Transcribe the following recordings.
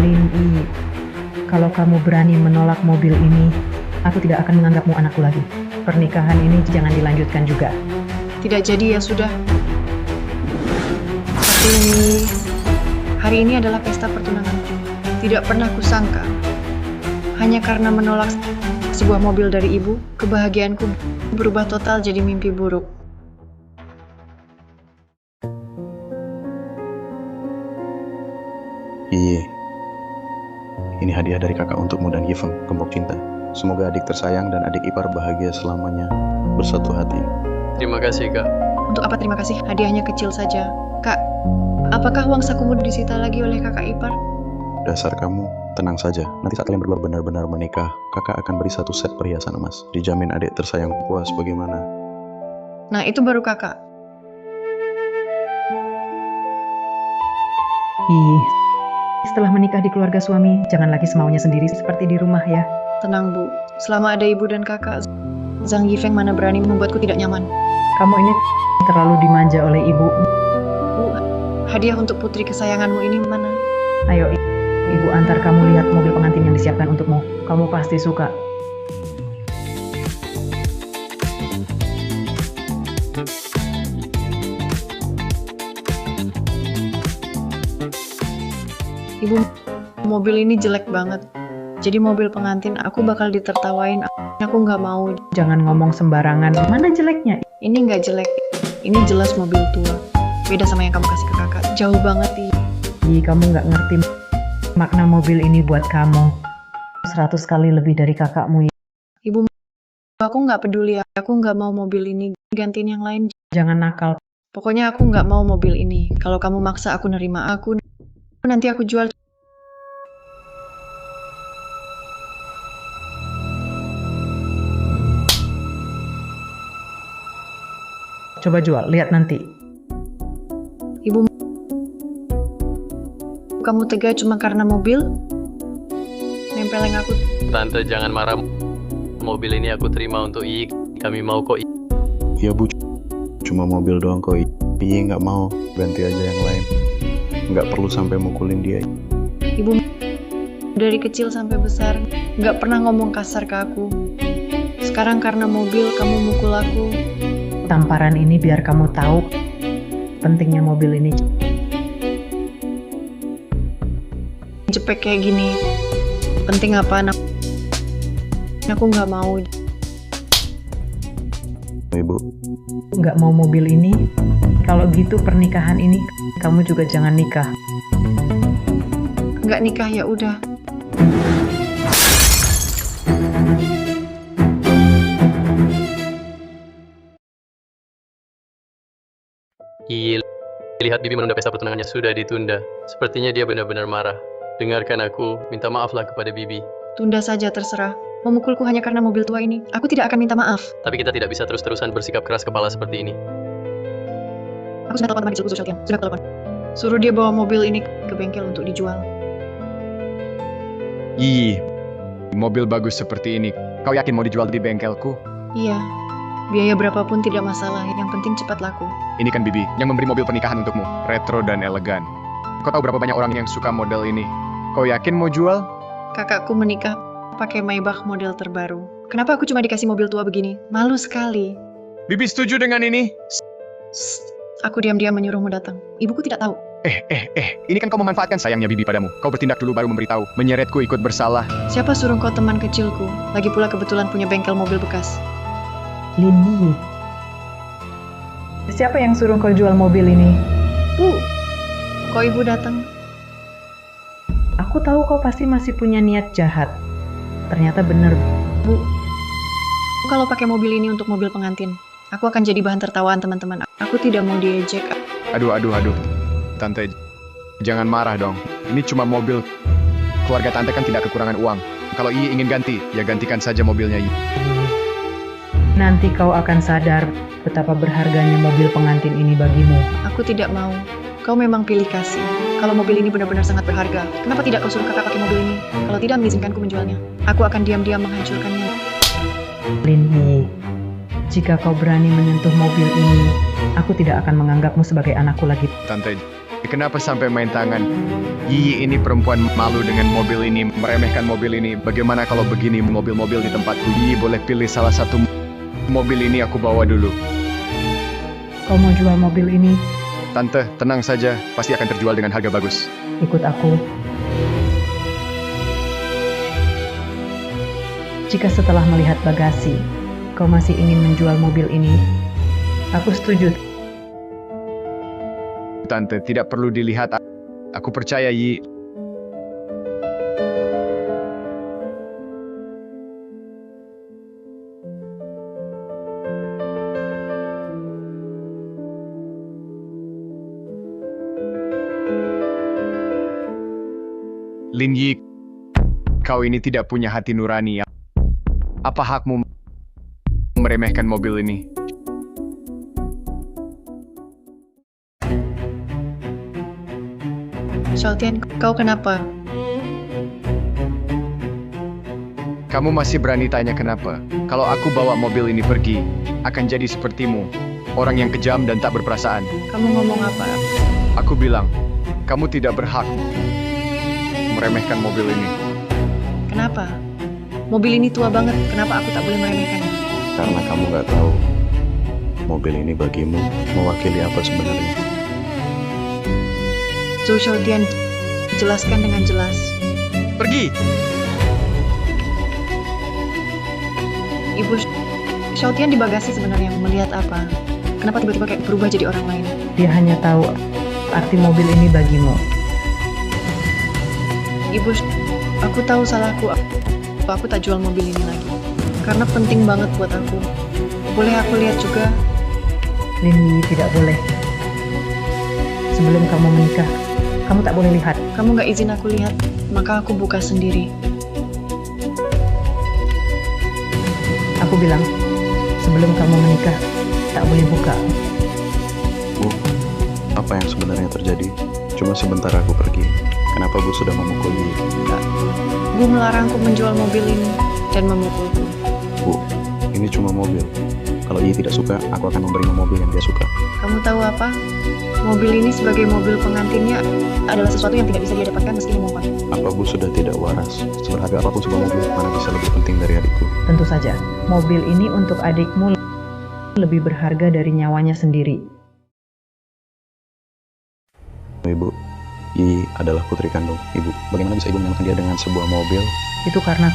Lini, kalau kamu berani menolak mobil ini, aku tidak akan menganggapmu anakku lagi. Pernikahan ini jangan dilanjutkan juga. Tidak jadi ya sudah. Tapi hari ini adalah pesta pertunanganku. Tidak pernah kusangka. Hanya karena menolak sebuah mobil dari ibu, kebahagiaanku berubah total jadi mimpi buruk. Iya, ini hadiah dari kakak untukmu dan Yifeng, gembok cinta. Semoga adik tersayang dan adik ipar bahagia selamanya, bersatu hati. Terima kasih, Kak. Untuk apa terima kasih? Hadiahnya kecil saja. Kak, apakah uang sakumu disita lagi oleh kakak ipar? Dasar kamu, tenang saja. Nanti saat kalian berdua benar-benar menikah, kakak akan beri satu set perhiasan emas. Dijamin adik tersayang puas bagaimana? Nah, itu baru kakak. Setelah menikah di keluarga suami, jangan lagi semaunya sendiri seperti di rumah ya. Tenang, Bu. Selama ada ibu dan kakak, Zhang Yifeng mana berani membuatku tidak nyaman. Kamu ini terlalu dimanja oleh ibu. Bu, hadiah untuk putri kesayanganmu ini mana? Ayo, ibu antar kamu lihat mobil pengantin yang disiapkan untukmu. Kamu pasti suka. Ibu, mobil ini jelek banget. Jadi mobil pengantin aku bakal ditertawain. Aku nggak mau. Jangan ngomong sembarangan. Mana jeleknya? Ini nggak jelek. Ini jelas mobil tua. Beda sama yang kamu kasih ke kakak. Jauh banget, Kamu nggak ngerti makna mobil ini buat kamu. 100 kali lebih dari kakakmu. Ibu, aku nggak peduli. Aku nggak mau mobil ini. Gantiin yang lain. Jangan nakal. Pokoknya aku nggak mau mobil ini. Kalau kamu maksa aku nerima aku. Nanti aku jual. Coba jual, lihat nanti. Ibu, kamu tega cuma karena mobil? Nempelin aku. Tante, jangan marah. Mobil ini aku terima untuk I. Kami mau kok. Ya bu, cuma mobil doang kok. Iya nggak mau, ganti aja yang lain. Nggak perlu sampai mukulin dia. Ibu, dari kecil sampai besar, nggak pernah ngomong kasar ke aku. Sekarang karena mobil, kamu mukul aku. Tamparan ini biar kamu tahu pentingnya mobil ini. Jepek kayak gini, penting apa? Aku nggak mau. Ibu, Nggak mau mobil ini? Kalau gitu pernikahan ini kamu juga jangan nikah. Nggak nikah ya udah. Lihat Bibi menunda pesta pertunangannya sudah ditunda. Sepertinya dia benar-benar marah. Dengarkan aku, minta maaflah kepada Bibi. Tunda saja terserah. Memukulku hanya karena mobil tua ini. Aku tidak akan minta maaf. Tapi kita tidak bisa terus-terusan bersikap keras kepala seperti ini. Aku sudah telepon teman kecilku Sultian. Sudah telepon. Suruh dia bawa mobil ini ke bengkel untuk dijual. Mobil bagus seperti ini. Kau yakin mau dijual di bengkelku? Iya. Biaya berapapun tidak masalah. Yang penting cepat laku. Ini kan Bibi yang memberi mobil pernikahan untukmu. Retro dan elegan. Kau tahu berapa banyak orang yang suka model ini? Kau yakin mau jual? Kakakku menikah pakai Maybach model terbaru. Kenapa aku cuma dikasih mobil tua begini? Malu sekali. Bibi setuju dengan ini? Aku diam-diam menyuruhmu datang. Ibuku tidak tahu. Ini kan kau memanfaatkan sayangnya Bibi padamu. Kau bertindak dulu baru memberitahu. Menyeretku ikut bersalah. Siapa suruh kau teman kecilku? Lagi pula kebetulan punya bengkel mobil bekas. Lini, siapa yang suruh kau jual mobil ini? Bu, kok ibu datang? Aku tahu kau pasti masih punya niat jahat. Ternyata bener. Bu, kalau pakai mobil ini untuk mobil pengantin, aku akan jadi bahan tertawaan teman-teman. Aku tidak mau diejek. Aduh. Tante, jangan marah dong. Ini cuma mobil. Keluarga tante kan tidak kekurangan uang. Kalau Iyi ingin ganti, ya gantikan saja mobilnya Iyi. Nanti kau akan sadar betapa berharganya mobil pengantin ini bagimu. Aku tidak mau. Kau memang pilih kasih. Kalau mobil ini benar-benar sangat berharga, kenapa tidak kau suruh kakak pakai mobil ini? Kalau tidak mengizinkanku menjualnya, aku akan diam-diam menghancurkannya. Lini, jika kau berani menyentuh mobil ini, aku tidak akan menganggapmu sebagai anakku lagi. Tante, Kenapa sampai main tangan? Yi, ini perempuan malu dengan mobil ini, meremehkan mobil ini. Bagaimana kalau begini mobil-mobil di tempatku? Yi, boleh pilih salah satu mobil ini aku bawa dulu. Kau mau jual mobil ini? Tante, tenang saja, pasti akan terjual dengan harga bagus. Ikut aku. Jika setelah melihat bagasi, kau masih ingin menjual mobil ini, aku setuju. Tante, tidak perlu dilihat. Aku percaya, Yi. Lin Yi, kau ini tidak punya hati nurani. Apa hakmu meremehkan mobil ini? Xiaotian, kau kenapa? Kamu masih berani tanya kenapa? Kalau aku bawa mobil ini pergi, akan jadi sepertimu. Orang yang kejam dan tak berperasaan. Kamu ngomong apa? Aku bilang, kamu tidak berhak meremehkan mobil ini. Kenapa? Mobil ini tua banget, kenapa aku tak boleh meremehkannya? Karena kamu gak tahu mobil ini bagimu mewakili apa sebenarnya. Zhou Xiaotian, jelaskan dengan jelas. Pergi! Ibu Xiaotian di bagasi sebenarnya melihat apa? Kenapa tiba-tiba kayak berubah jadi orang lain? Dia hanya tahu arti mobil ini bagimu. Ibu, aku tahu salahku. Aku tak jual mobil ini lagi. Karena penting banget buat aku. Boleh aku lihat juga? Lin Yi, tidak boleh. Sebelum kamu menikah, kamu tak boleh lihat. Kamu gak izin aku lihat, maka aku buka sendiri. Aku bilang, sebelum kamu menikah, tak boleh buka. Bu, apa yang sebenarnya terjadi? Cuma sebentar aku pergi. Kenapa Bu sudah memukul Yi? Bu melarangku menjual mobil ini dan memukulku. Bu, ini cuma mobil. Kalau Yi tidak suka, aku akan memberinya mobil yang dia suka. Kamu tahu apa? Mobil ini sebagai mobil pengantinnya adalah sesuatu yang tidak bisa dia dapatkan meski memohon. Apa Bu sudah tidak waras? Seberharga apapun sebuah mobil, mana bisa lebih penting dari adikku? Tentu saja, mobil ini untuk adikmu lebih berharga dari nyawanya sendiri. Ibu, Yi adalah putri kandung Ibu. Bagaimana bisa Ibu menyamakan dia dengan sebuah mobil? Itu karena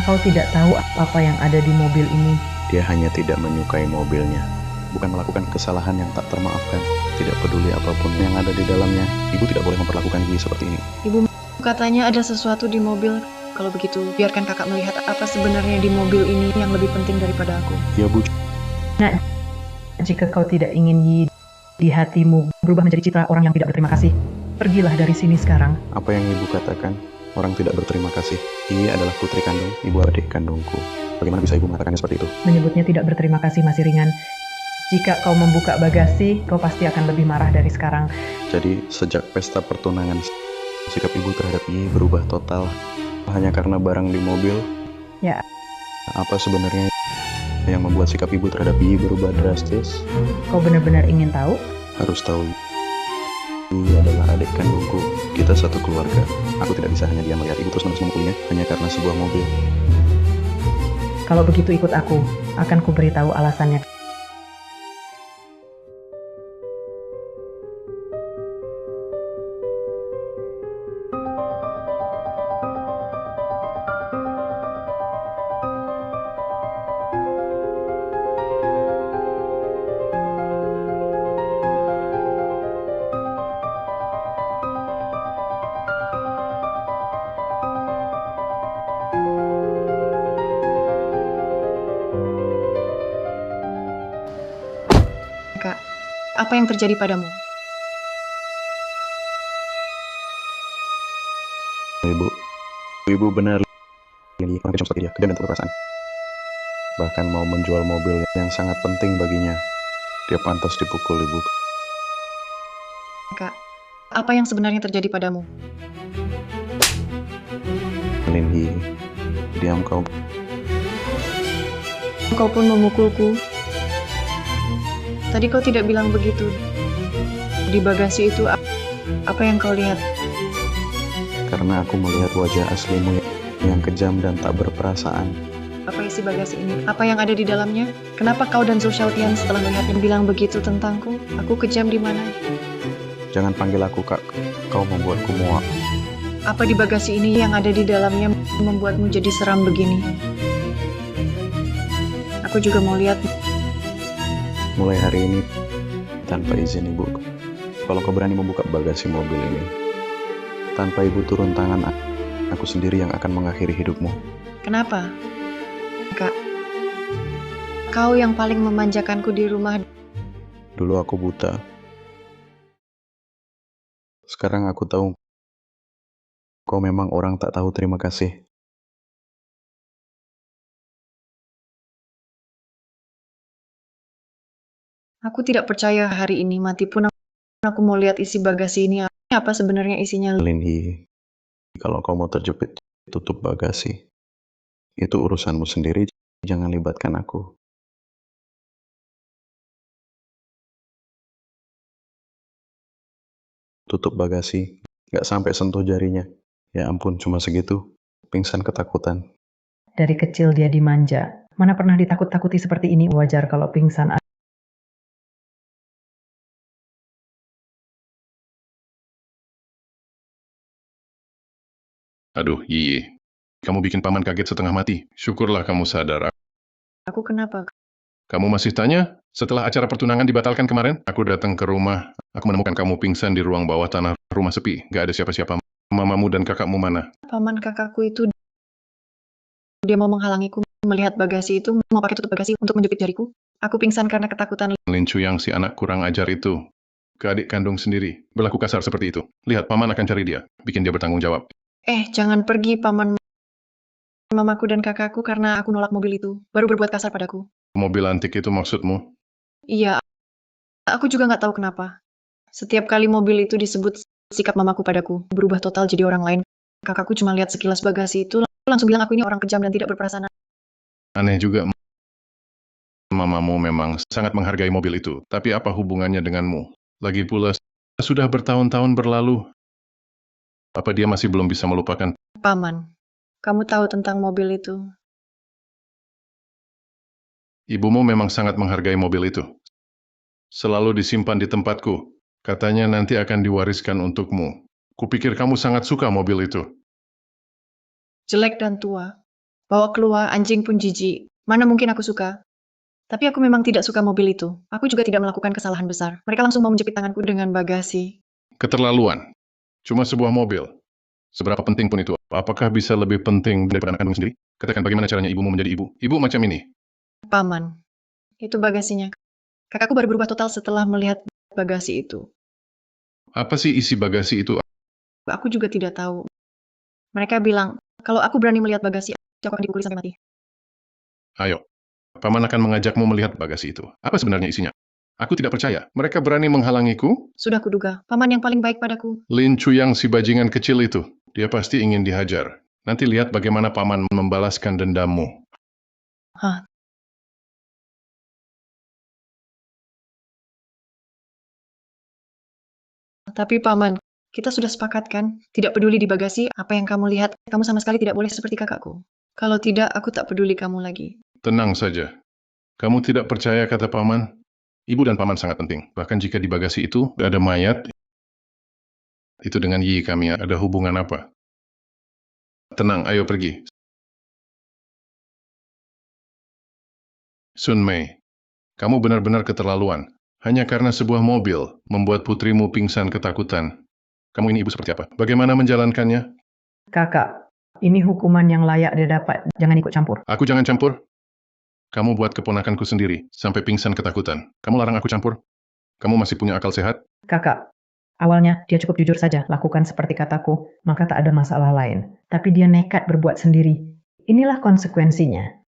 kau tidak tahu apa yang ada di mobil ini. Dia hanya tidak menyukai mobilnya. Bukan melakukan kesalahan yang tak termaafkan. Tidak peduli apapun yang ada di dalamnya. Ibu tidak boleh memperlakukan Yi seperti ini. Ibu katanya ada sesuatu di mobil. Kalau begitu, biarkan kakak melihat apa sebenarnya di mobil ini yang lebih penting daripada aku. Ya Bu, Nah, jika kau tidak ingin Yi di hatimu berubah menjadi citra orang yang tidak berterima kasih, pergilah dari sini sekarang. apa yang Ibu katakan? Orang tidak berterima kasih. Yi adalah putri kandung, Ibu adik kandungku. Bagaimana bisa Ibu mengatakannya seperti itu? Menyebutnya tidak berterima kasih masih ringan. Jika kau membuka bagasi, kau pasti akan lebih marah dari sekarang. Jadi, sejak pesta pertunangan, sikap Ibu terhadap Yi berubah total hanya karena barang di mobil? Ya. Apa sebenarnya yang membuat sikap Ibu terhadap Yi berubah drastis? Kau benar-benar ingin tahu? Harus tahu, Yi adalah adik kandungku. Kita satu keluarga. Aku tidak bisa hanya diam melihat Ibu terus-menerus memukulnya hanya karena sebuah mobil. Kalau begitu ikut aku, akan kuberitahu alasannya. Kak, apa yang terjadi padamu? Ibu benar. Ini orang kejam seperti dia, kejam dan tanpa perasaan. Bahkan mau menjual mobil yang sangat penting baginya. Dia pantas dipukul, Ibu. Kak, apa yang sebenarnya terjadi padamu? Lin Yi, diam kau. Kau pun memukulku. Tadi kau tidak bilang begitu. Di bagasi itu Apa yang kau lihat? Karena aku melihat wajah aslimu yang kejam dan tak berperasaan. Apa isi bagasi ini? Apa yang ada di dalamnya? Kenapa kau dan Zhou Xiaotian setelah melihatnya bilang begitu tentangku? Aku kejam di mana? Jangan panggil aku Kak, kau membuatku muak. Apa di bagasi ini yang ada di dalamnya membuatmu jadi seram begini? Aku juga mau lihat. Mulai hari ini, tanpa izin ibu, kalau kau berani membuka bagasi mobil ini, tanpa ibu turun tangan, aku sendiri yang akan mengakhiri hidupmu. Kenapa? Kak, kau yang paling memanjakanku di rumah. Dulu aku buta. Sekarang aku tahu kau memang orang tak tahu terima kasih. Aku tidak percaya hari ini mati pun aku mau lihat isi bagasi ini. Apa sebenarnya isinya? Lin Yi, kalau kau mau terjepit, tutup bagasi. Itu urusanmu sendiri, jangan libatkan aku. Tutup bagasi, gak sampai sentuh jarinya. Ya ampun, cuma segitu. Pingsan ketakutan. Dari kecil dia dimanja. Mana pernah ditakut-takuti seperti ini? Wajar kalau pingsan. Aduh, Yi. Kamu bikin paman kaget setengah mati. Syukurlah kamu sadar. Aku kenapa? Kamu masih tanya? Setelah acara pertunangan dibatalkan kemarin, aku datang ke rumah. Aku menemukan kamu pingsan di ruang bawah tanah, rumah sepi. Gak ada siapa-siapa. Mamamu dan kakakmu mana? Paman kakakku itu dia mau menghalangiku melihat bagasi itu, mau pakai tutup bagasi untuk menjepit jariku. Aku pingsan karena ketakutan. Lin Chuyang, si anak kurang ajar itu. Ke adik kandung sendiri. Berlaku kasar seperti itu. Lihat, paman akan cari dia. Bikin dia bertanggung jawab. Jangan pergi paman mamaku dan kakakku karena aku nolak mobil itu. Baru berbuat kasar padaku. Mobil antik itu maksudmu? Iya, aku juga nggak tahu kenapa. Setiap kali mobil itu disebut, sikap mamaku padaku berubah total jadi orang lain. Kakakku cuma lihat sekilas bagasi itu, langsung bilang aku ini orang kejam dan tidak berperasaan. Aneh juga. Mamamu memang sangat menghargai mobil itu. Tapi apa hubungannya denganmu? Lagi pula, sudah bertahun-tahun berlalu. Apa dia masih belum bisa melupakan? Paman, kamu tahu tentang mobil itu? Ibumu memang sangat menghargai mobil itu. Selalu disimpan di tempatku. Katanya nanti akan diwariskan untukmu. Kupikir kamu sangat suka mobil itu. Jelek dan tua. Bawa keluar, anjing pun jijik. Mana mungkin aku suka? Tapi aku memang tidak suka mobil itu. Aku juga tidak melakukan kesalahan besar. Mereka langsung mau menjepit tanganku dengan bagasi. Keterlaluan. Cuma sebuah mobil. Seberapa penting pun itu. Apakah bisa lebih penting daripada anak kandung sendiri? Katakan bagaimana caranya ibumu menjadi ibu. Ibu macam ini. Paman, itu bagasinya. Kakakku baru berubah total setelah melihat bagasi itu. Apa sih isi bagasi itu? Aku juga tidak tahu. Mereka bilang, kalau aku berani melihat bagasi, aku akan dipukuli sampai mati. Ayo. Paman akan mengajakmu melihat bagasi itu. Apa sebenarnya isinya? Aku tidak percaya. Mereka berani menghalangiku? Sudah kuduga, paman yang paling baik padaku. Lin Chuyang, si bajingan kecil itu. Dia pasti ingin dihajar. Nanti lihat bagaimana paman membalaskan dendammu. Hah? Tapi paman, kita sudah sepakat kan? Tidak peduli di bagasi, apa yang kamu lihat, kamu sama sekali tidak boleh seperti kakakku. Kalau tidak, aku tak peduli kamu lagi. Tenang saja. Kamu tidak percaya kata paman? Ibu dan paman sangat penting. Bahkan jika di bagasi itu ada mayat, itu dengan Yi kami ada hubungan apa? Tenang, ayo pergi. Sun Mei, kamu benar-benar keterlaluan. Hanya karena sebuah mobil membuat putrimu pingsan ketakutan. Kamu ini ibu seperti apa? Bagaimana menjalankannya? Kakak, ini hukuman yang layak dia dapat. Jangan ikut campur. Aku jangan campur. Kamu buat keponakanku sendiri, sampai pingsan ketakutan. Kamu larang aku campur? Kamu masih punya akal sehat? Kakak, awalnya dia cukup jujur saja, lakukan seperti kataku, maka tak ada masalah lain. Tapi dia nekat berbuat sendiri. Inilah konsekuensinya.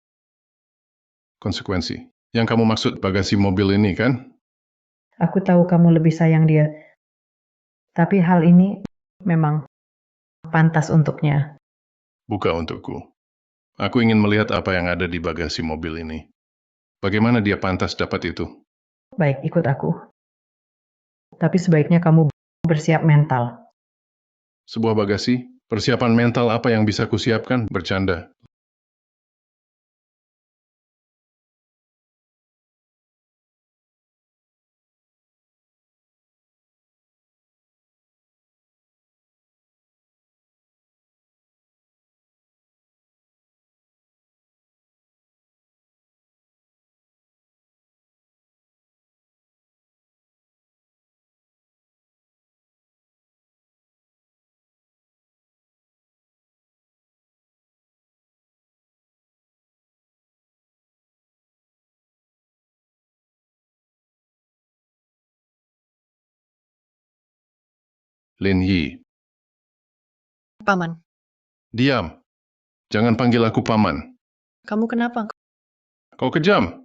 Konsekuensi. Yang kamu maksud bagasi mobil ini, kan? Aku tahu kamu lebih sayang dia. Tapi hal ini memang pantas untuknya. Buka untukku. Aku ingin melihat apa yang ada di bagasi mobil ini. Bagaimana dia pantas dapat itu? Baik, ikut aku. Tapi sebaiknya kamu bersiap mental. Sebuah bagasi, persiapan mental apa yang bisa kusiapkan? Bercanda. Lin Yi, Paman, diam. Jangan panggil aku paman. kamu kenapa? Kau kejam.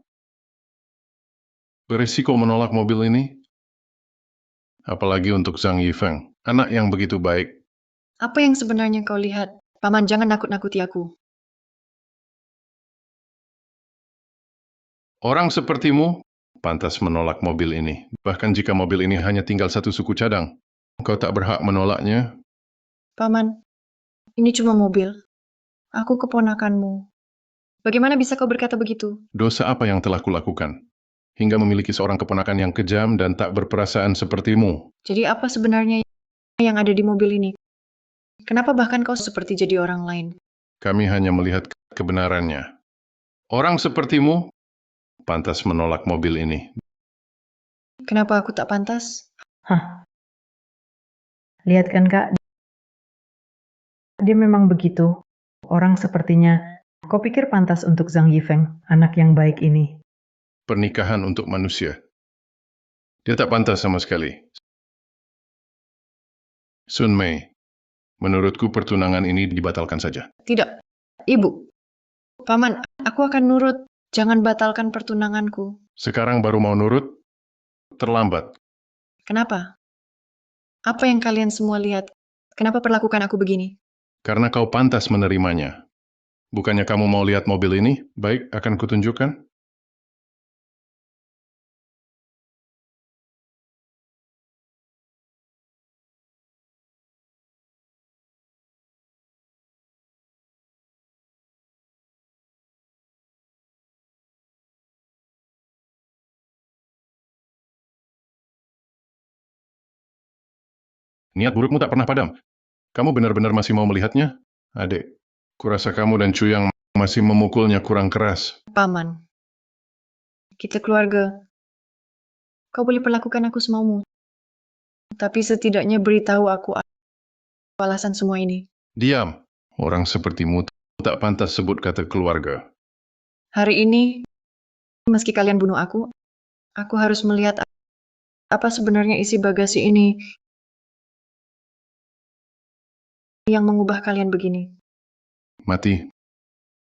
Beresiko menolak mobil ini. Apalagi untuk Zhang Yifeng, anak yang begitu baik. Apa yang sebenarnya kau lihat? Paman, jangan nakut-nakuti aku. Orang sepertimu pantas menolak mobil ini. Bahkan jika mobil ini hanya tinggal satu suku cadang, kau tak berhak menolaknya. Paman, ini cuma mobil. Aku keponakanmu. Bagaimana bisa kau berkata begitu? Dosa apa yang telah kulakukan? Hingga memiliki seorang keponakan yang kejam dan tak berperasaan sepertimu. Jadi apa sebenarnya yang ada di mobil ini? Kenapa bahkan kau seperti jadi orang lain? Kami hanya melihat kebenarannya. Orang sepertimu pantas menolak mobil ini. Kenapa aku tak pantas? Hah, lihat kan Kak, dia memang begitu. Orang sepertinya, kau pikir pantas untuk Zhang Yifeng, anak yang baik ini? Pernikahan untuk manusia. Dia tak pantas sama sekali. Sun Mei, menurutku pertunangan ini dibatalkan saja. Tidak. Ibu. Paman, aku akan nurut. Jangan batalkan pertunanganku. Sekarang baru mau nurut? Terlambat. Kenapa? Apa yang kalian semua lihat? Kenapa perlakukan aku begini? Karena kau pantas menerimanya. Bukannya kamu mau lihat mobil ini? Baik, akan kutunjukkan. Niat burukmu tak pernah padam. Kamu benar-benar masih mau melihatnya? Adik, kurasa kamu dan Cuyang masih memukulnya kurang keras. Paman. Kita keluarga. Kau boleh perlakukan aku semaumu. Tapi setidaknya beritahu aku alasan semua ini. Diam. Orang sepertimu tak pantas sebut kata keluarga. Hari ini, meski kalian bunuh aku harus melihat apa sebenarnya isi bagasi ini yang mengubah kalian begini. Mati.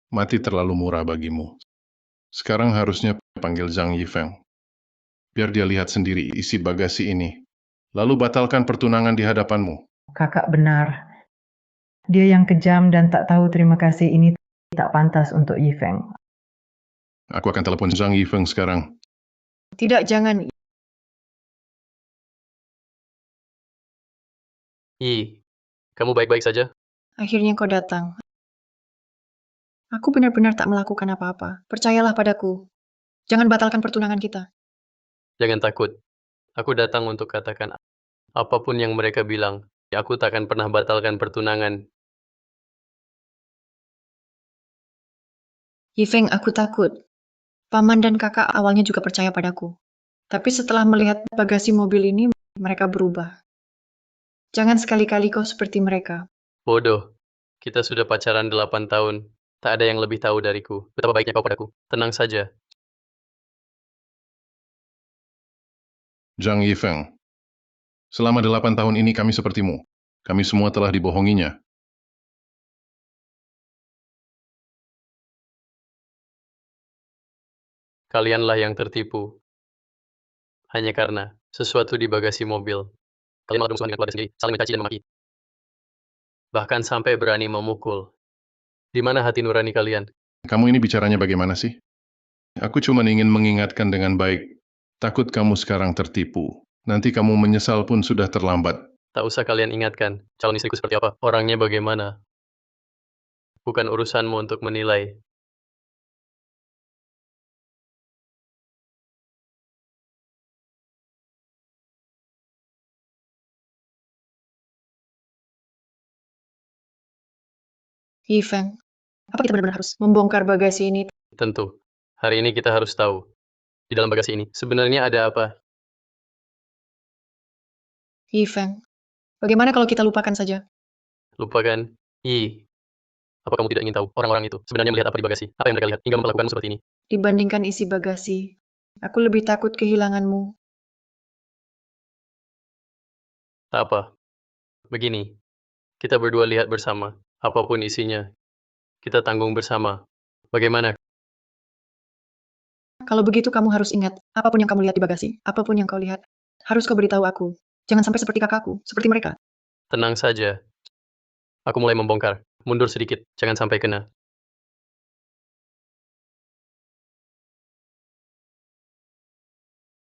Mati terlalu murah bagimu. Sekarang harusnya panggil Zhang Yifeng. Biar dia lihat sendiri isi bagasi ini. Lalu batalkan pertunangan di hadapanmu. Kakak benar. Dia yang kejam dan tak tahu terima kasih ini tak pantas untuk Yifeng. Aku akan telepon Zhang Yifeng sekarang. Tidak, jangan. Yi, kamu baik-baik saja? Akhirnya kau datang. Aku benar-benar tak melakukan apa-apa. Percayalah padaku. Jangan batalkan pertunangan kita. Jangan takut. Aku datang untuk katakan apapun yang mereka bilang. Aku tak akan pernah batalkan pertunangan. Yifeng, aku takut. Paman dan kakak awalnya juga percaya padaku. Tapi setelah melihat bagasi mobil ini, mereka berubah. Jangan sekali-kali kau seperti mereka. Bodoh. Kita sudah pacaran 8 tahun. Tak ada yang lebih tahu dariku. Betapa baiknya kau padaku. Tenang saja. Zhang Yifeng. Selama 8 tahun ini kami sepertimu. Kami semua telah dibohonginya. Kalianlah yang tertipu. Hanya karena sesuatu di bagasi mobil. Kalian malah bermusuhan dengan keluarga sendiri, saling mencaci dan memaki. Bahkan sampai berani memukul. Di mana hati nurani kalian? Kamu ini bicaranya bagaimana sih? Aku cuma ingin mengingatkan dengan baik. Takut kamu sekarang tertipu. Nanti kamu menyesal pun sudah terlambat. Tak usah kalian ingatkan, calon istriku seperti apa, orangnya bagaimana. Bukan urusanmu untuk menilai. Yifeng, apa kita benar-benar harus membongkar bagasi ini? Tentu, hari ini kita harus tahu, di dalam bagasi ini sebenarnya ada apa. Yifeng, bagaimana kalau kita lupakan saja? Lupakan. Apa kamu tidak ingin tahu orang-orang itu sebenarnya melihat apa di bagasi? Apa yang mereka lihat hingga memperlakukanmu seperti ini? Dibandingkan isi bagasi, aku lebih takut kehilanganmu. Tak apa. Begini, kita berdua lihat bersama. Apapun isinya, kita tanggung bersama. Bagaimana? Kalau begitu kamu harus ingat, apapun yang kamu lihat di bagasi, apapun yang kau lihat, harus kau beritahu aku. Jangan sampai seperti kakakku, seperti mereka. Tenang saja. Aku mulai membongkar. Mundur sedikit, jangan sampai kena.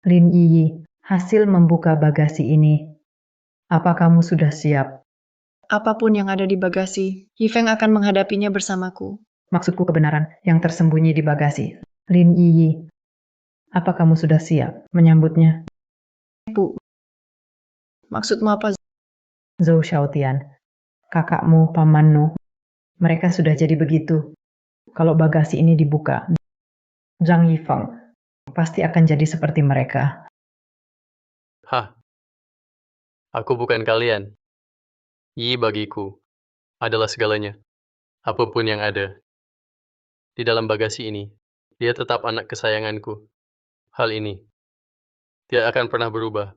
Lin Yi, hasil membuka bagasi ini. Apa kamu sudah siap? Apapun yang ada di bagasi, Yifeng akan menghadapinya bersamaku. Maksudku kebenaran yang tersembunyi di bagasi. Lin Yi, apa kamu sudah siap menyambutnya? Bu, maksudmu apa? Zhou Xiaotian, kakakmu, pamanmu, mereka sudah jadi begitu. Kalau bagasi ini dibuka, Zhang Yifeng pasti akan jadi seperti mereka. Hah, aku bukan kalian. Yi bagiku adalah segalanya. Apapun yang ada. Di dalam bagasi ini, dia tetap anak kesayanganku. Hal ini tidak akan pernah berubah.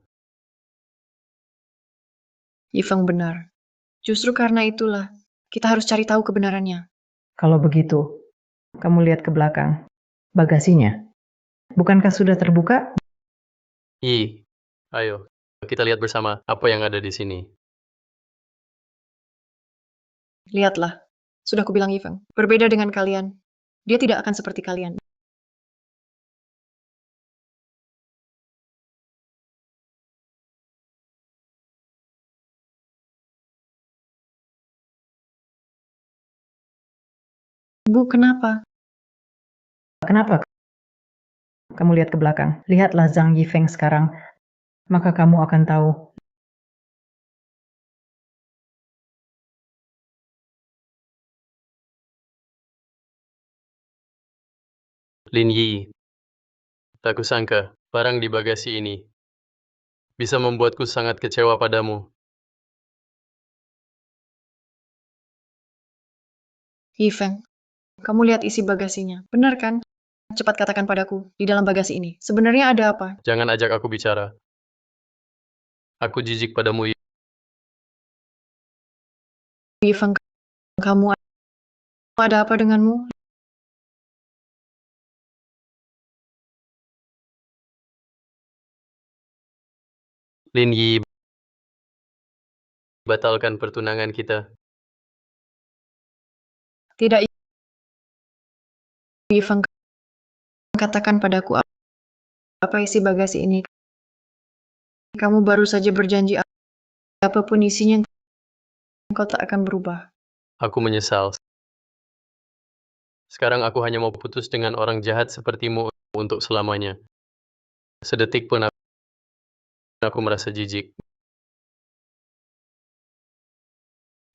Yifeng benar. Justru karena itulah, kita harus cari tahu kebenarannya. Kalau begitu, kamu lihat ke belakang. Bagasinya. Bukankah sudah terbuka? Yi, ayo, kita lihat bersama apa yang ada di sini. Lihatlah, sudah kubilang Yifeng, berbeda dengan kalian. Dia tidak akan seperti kalian. Bu, kenapa? Kenapa? Kamu lihat ke belakang. Lihatlah Zhang Yifeng sekarang. Maka kamu akan tahu. Lin Yi, tak kusangka barang di bagasi ini bisa membuatku sangat kecewa padamu. Yifeng, kamu lihat isi bagasinya. Benar kan? Cepat katakan padaku, di dalam bagasi ini, sebenarnya ada apa? Jangan ajak aku bicara. Aku jijik padamu, Yi. Yifeng, kamu ada apa denganmu? Lin Yi, batalkan pertunangan kita. Tidak, Yifeng, katakan padaku apa isi bagasi ini. Kamu baru saja berjanji apapun isinya, engkau tak akan berubah. Aku menyesal. Sekarang aku hanya mau putus dengan orang jahat sepertimu untuk selamanya. Sedetik pun aku merasa jijik.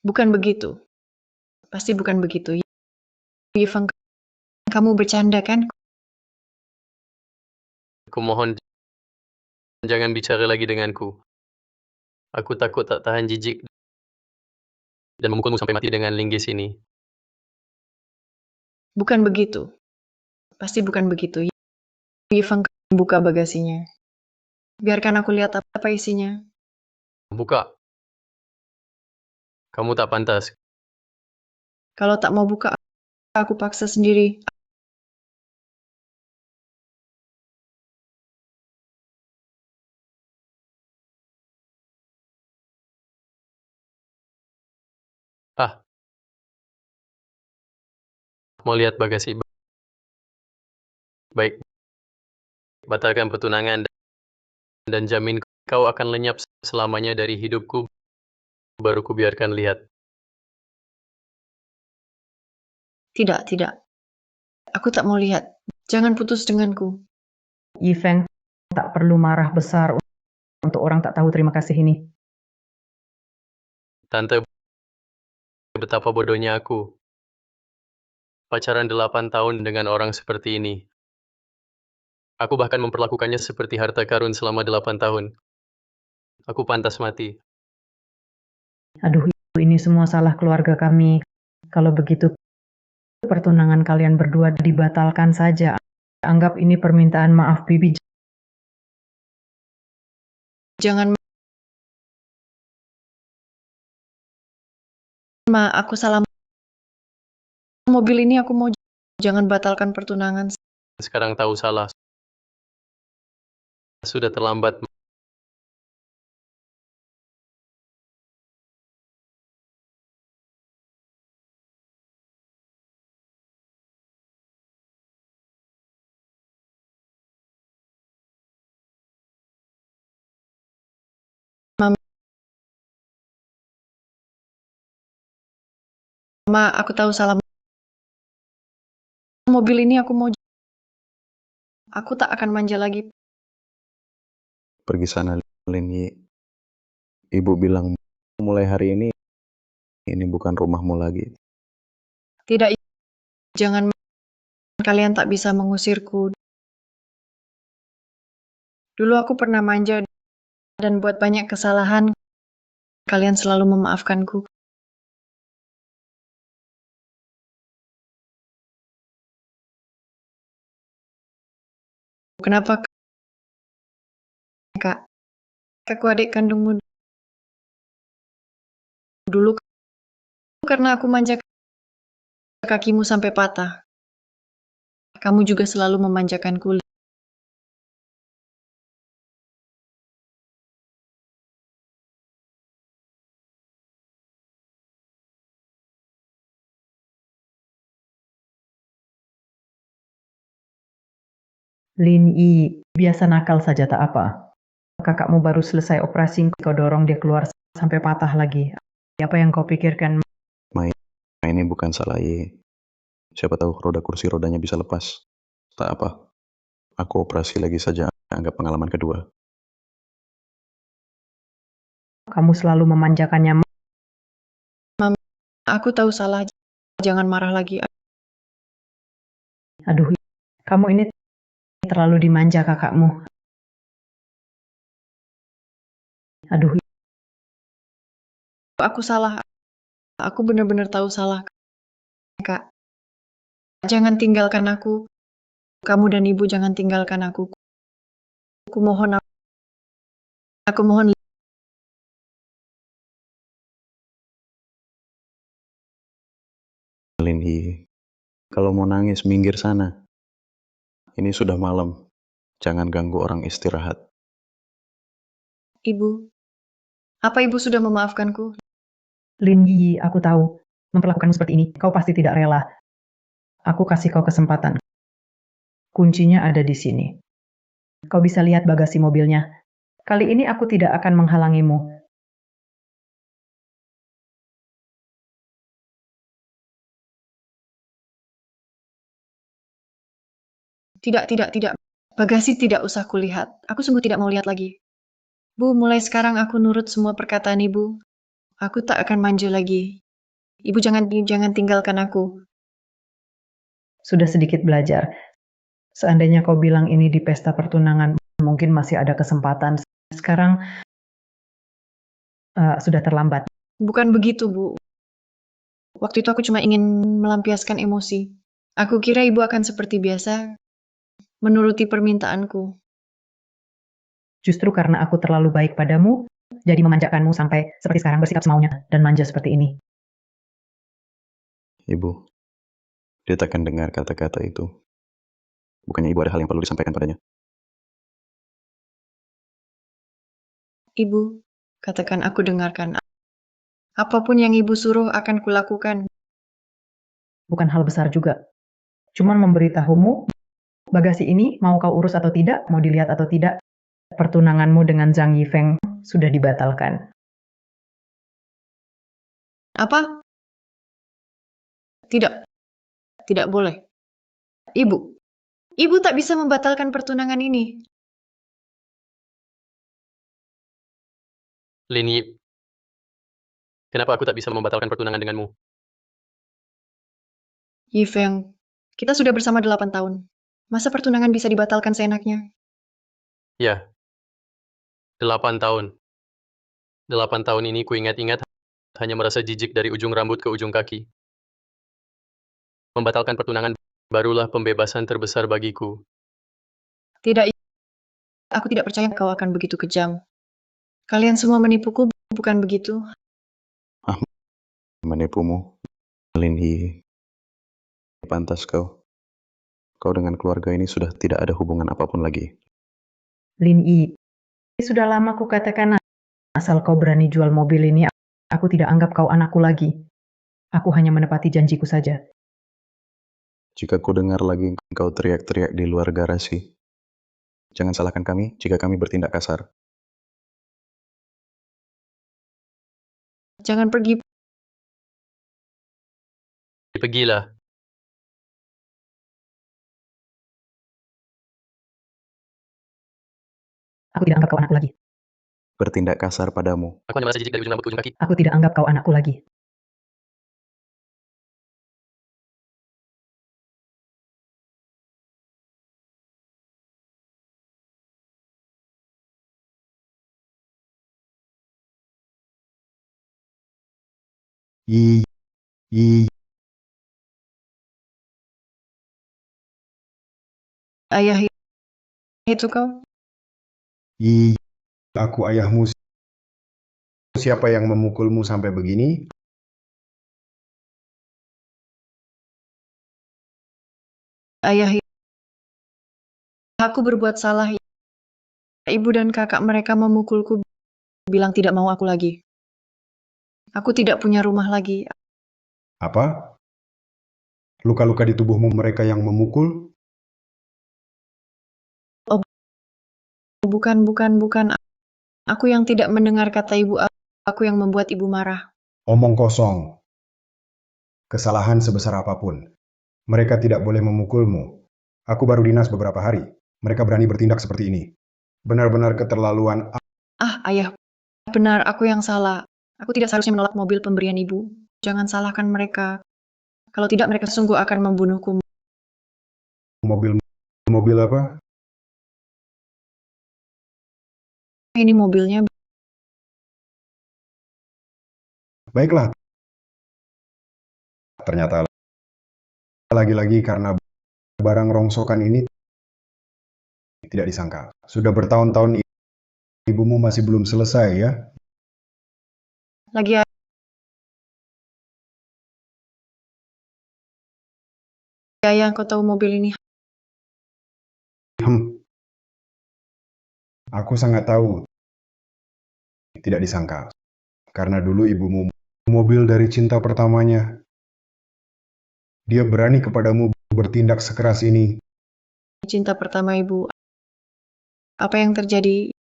Bukan begitu. Pasti bukan begitu. Yifeng, kamu bercanda kan? Aku mohon jangan bicara lagi denganku. Aku takut tak tahan jijik dan memukulmu sampai mati dengan linggis ini. Bukan begitu. Pasti bukan begitu. Yifeng buka bagasinya. Biarkan aku lihat apa isinya. Buka. Kamu tak pantas. Kalau tak mau buka, aku paksa sendiri. Ah, mau lihat bagasi. Baik. Batalkan pertunangan dan jamin kau akan lenyap selamanya dari hidupku, baru kubiarkan lihat. Tidak, tidak. Aku tak mau lihat. Jangan putus denganku. Yi Feng, tak perlu marah besar untuk orang tak tahu terima kasih ini. Tante, betapa bodohnya aku. Pacaran 8 tahun dengan orang seperti ini. Aku bahkan memperlakukannya seperti harta karun selama 8 tahun. Aku pantas mati. Aduh, ini semua salah keluarga kami. Kalau begitu, pertunangan kalian berdua dibatalkan saja. Anggap ini permintaan maaf Bibi. Jangan, Ma, aku salah. Mobil ini aku mau. Jangan batalkan pertunangan. Sekarang tahu salah. Sudah terlambat. Ma, aku tahu salah. Mobil ini aku mau. Aku tak akan manja lagi. Pergi sana, Lin Yi. Ibu bilang, mulai hari ini bukan rumahmu lagi. Tidak, jangan. Kalian tak bisa mengusirku. Dulu aku pernah manja dan buat banyak kesalahan. Kalian selalu memaafkanku. Kenapa, Kak? Aku adik kandungmu dulu karena aku manja kakimu sampai patah. Kamu juga selalu memanjakanku. Lin Yi, biasa nakal saja tak apa. Kakakmu baru selesai operasi, kau dorong dia keluar sampai patah lagi. Apa yang kau pikirkan? Ini bukan salah Yi. Siapa tahu roda kursi rodanya bisa lepas. Tak apa. Aku operasi lagi saja, anggap pengalaman kedua. Kamu selalu memanjakannya. Aku tahu salah. Jangan marah lagi. Aduh, kamu ini terlalu dimanja kakakmu. Aduh, Aku salah. Aku benar-benar tahu salah, Kak. Jangan tinggalkan aku. Kamu dan ibu jangan tinggalkan aku. Aku mohon. Aku mohon. Lin Yi, kalau mau nangis minggir sana. Ini sudah malam. Jangan ganggu orang istirahat. Ibu. Apa ibu sudah memaafkanku? Lin Yi, aku tahu. Memperlakukanmu seperti ini, kau pasti tidak rela. Aku kasih kau kesempatan. Kuncinya ada di sini. Kau bisa lihat bagasi mobilnya. Kali ini aku tidak akan menghalangimu. Tidak. Bagasi tidak usah kulihat. Aku sungguh tidak mau lihat lagi. Bu, mulai sekarang aku nurut semua perkataan ibu. Aku tak akan manja lagi. Ibu jangan tinggalkan aku. Sudah sedikit belajar. Seandainya kau bilang ini di pesta pertunangan, mungkin masih ada kesempatan. Sekarang sudah terlambat. Bukan begitu, Bu. Waktu itu aku cuma ingin melampiaskan emosi. Aku kira ibu akan seperti biasa, menuruti permintaanku. Justru karena aku terlalu baik padamu, jadi memanjakanmu sampai seperti sekarang bersikap semaunya dan manja seperti ini. Ibu, dia takkan dengar kata-kata itu. Bukannya ibu ada hal yang perlu disampaikan padanya. Ibu, katakan aku dengarkan. Apapun yang ibu suruh akan kulakukan. Bukan hal besar juga. Cuman memberitahumu, bagasi ini mau kau urus atau tidak, mau dilihat atau tidak, pertunanganmu dengan Zhang Yifeng sudah dibatalkan. Apa? Tidak, tidak boleh. Ibu tak bisa membatalkan pertunangan ini. Lin Yi, kenapa aku tak bisa membatalkan pertunangan denganmu? Yifeng, kita sudah bersama 8 tahun. Masa pertunangan bisa dibatalkan seenaknya? Ya, 8 tahun. 8 tahun ini kuingat-ingat hanya merasa jijik dari ujung rambut ke ujung kaki. Membatalkan pertunangan barulah pembebasan terbesar bagiku. Tidak, aku tidak percaya kau akan begitu kejam. Kalian semua menipuku, bukan begitu? Menipumu, Lin Yi. Pantas kau. Kau dengan keluarga ini sudah tidak ada hubungan apapun lagi. Lin Yi, sudah lama kukatakan asal kau berani jual mobil ini, aku tidak anggap kau anakku lagi. Aku hanya menepati janjiku saja. Jika ku dengar lagi kau teriak-teriak di luar garasi, jangan salahkan kami jika kami bertindak kasar. Jangan pergi. Pergilah. Aku tidak anggap kau anakku lagi. Bertindak kasar padamu. Aku hanya merasa jijik dari ujung rambut ke ujung kaki. Aku tidak anggap kau anakku lagi. Yi, Yi, Ayah itu kau? Yi, aku ayahmu. Siapa yang memukulmu sampai begini? Ayah, aku berbuat salah. Ibu dan kakak mereka memukulku, bilang tidak mau aku lagi. Aku tidak punya rumah lagi. Apa? Luka-luka di tubuhmu mereka yang memukul? Oh, bukan. Aku yang tidak mendengar kata ibu, aku yang membuat ibu marah. Omong kosong. Kesalahan sebesar apapun. Mereka tidak boleh memukulmu. Aku baru dinas beberapa hari. Mereka berani bertindak seperti ini. Benar-benar keterlaluan. Ayah, benar, aku yang salah. Aku tidak seharusnya menolak mobil pemberian ibu. Jangan salahkan mereka. Kalau tidak, mereka sungguh akan membunuhku. Mobil apa? Ini mobilnya. Baiklah. Ternyata lagi-lagi karena barang rongsokan ini tidak disangka. Sudah bertahun-tahun ibumu masih belum selesai ya? Lagi ayah, kau tahu mobil ini? Aku sangat tahu. Tidak disangka. Karena dulu ibumu mobil dari cinta pertamanya. Dia berani kepadamu bertindak sekeras ini. Cinta pertama ibu. Apa yang terjadi?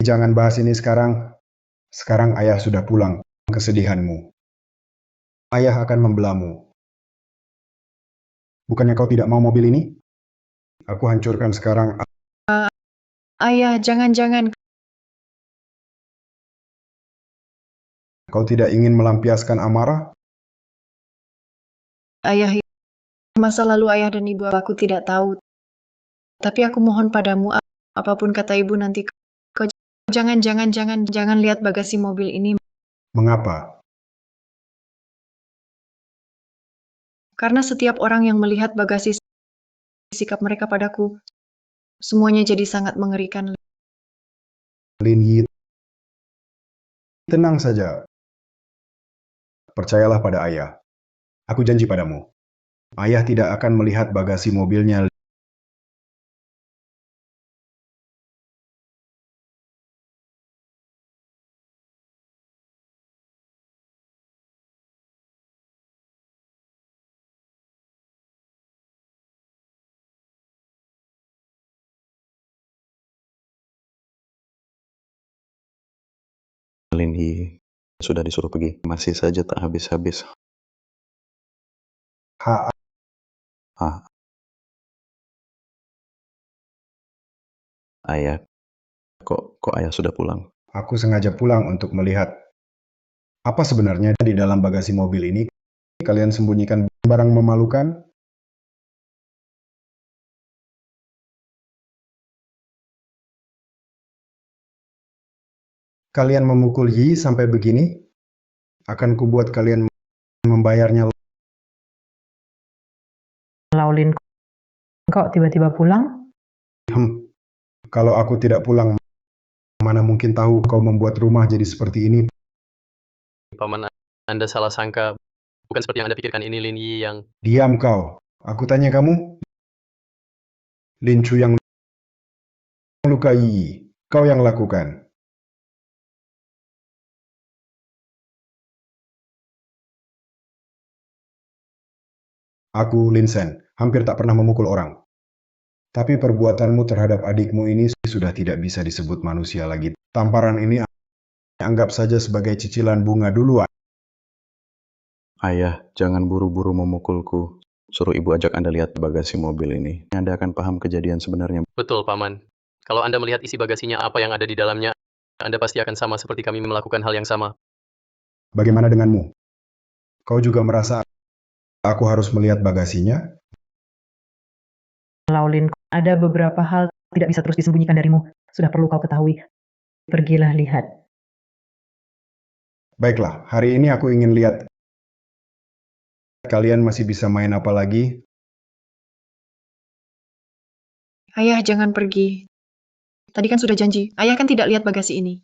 Jangan bahas ini sekarang. Sekarang ayah sudah pulang. Kesedihanmu. Ayah akan membelamu. Bukannya kau tidak mau mobil ini? Aku hancurkan sekarang. Ayah, jangan. Kau tidak ingin melampiaskan amarah? Ayah, masa lalu ayah dan ibu aku tidak tahu. Tapi aku mohon padamu, apapun kata ibu nanti, kau jangan lihat bagasi mobil ini. Mengapa? Karena setiap orang yang melihat bagasi sikap mereka padaku, semuanya jadi sangat mengerikan. Lin Yi, tenang saja. Percayalah pada ayah. Aku janji padamu. Ayah tidak akan melihat bagasi mobilnya. Lin Yi sudah disuruh pergi. Masih saja tak habis-habis. Ha, Ah, ayah, kok ayah sudah pulang? aku sengaja pulang untuk melihat apa sebenarnya di dalam bagasi mobil ini. Kalian sembunyikan barang memalukan? Kalian memukul Yi sampai begini? Akan kubuat kalian membayarnya. Laulin, kok tiba-tiba pulang? Kalau aku tidak pulang, mana mungkin tahu kau membuat rumah jadi seperti ini. Paman, Anda salah sangka. Bukan seperti yang Anda pikirkan ini Lin Yi yang... Diam kau. Aku tanya kamu. Lin Chu yang lukai Yi. Kau yang lakukan. Aku, Lin Sen, hampir tak pernah memukul orang. Tapi perbuatanmu terhadap adikmu ini sudah tidak bisa disebut manusia lagi. Tamparan ini anggap saja sebagai cicilan bunga dulu. Ayah, jangan buru-buru memukulku. Suruh ibu ajak Anda lihat bagasi mobil ini. Anda akan paham kejadian sebenarnya. Betul, Paman. Kalau Anda melihat isi bagasinya apa yang ada di dalamnya, Anda pasti akan sama seperti kami melakukan hal yang sama. Bagaimana denganmu? Kau juga merasa aku harus melihat bagasinya? Laulin, ada beberapa hal tidak bisa terus disembunyikan darimu. Sudah perlu kau ketahui. Pergilah lihat. Baiklah, hari ini aku ingin lihat kalian masih bisa main apa lagi. Ayah, jangan pergi. Tadi kan sudah janji, ayah kan tidak lihat bagasi ini.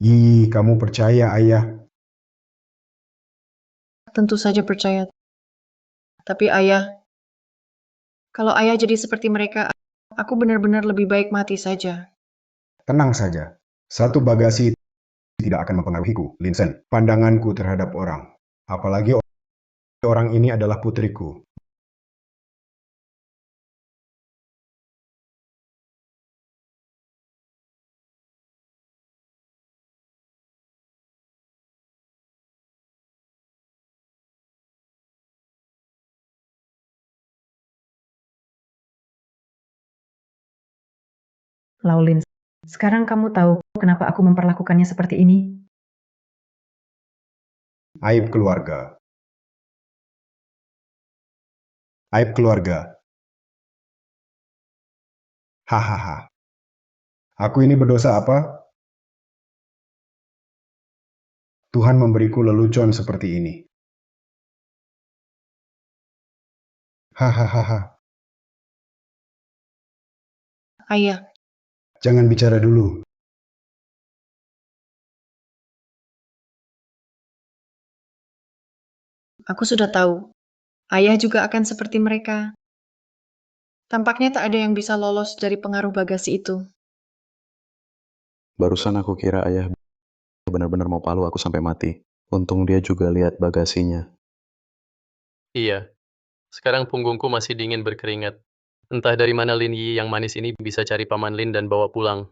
Ih, kamu percaya, ayah? Tentu saja percaya. Tapi ayah, kalau ayah jadi seperti mereka, aku benar-benar lebih baik mati saja. Tenang saja. Satu bagasi tidak akan mempengaruhiku, Linsen. Pandanganku terhadap orang. Apalagi orang ini adalah putriku. Laulin, sekarang kamu tahu kenapa aku memperlakukannya seperti ini? Aib keluarga. Aib keluarga. Hahaha. Aku ini berdosa apa? Tuhan memberiku lelucon seperti ini. Hahaha. Ayah, Jangan bicara dulu. aku sudah tahu. Ayah juga akan seperti mereka. Tampaknya tak ada yang bisa lolos dari pengaruh bagasi itu. Barusan aku kira ayah benar-benar mau palu aku sampai mati. Untung dia juga lihat bagasinya. Iya. Sekarang punggungku masih dingin berkeringat. Entah dari mana Lin Yi yang manis ini bisa cari Paman Lin dan bawa pulang.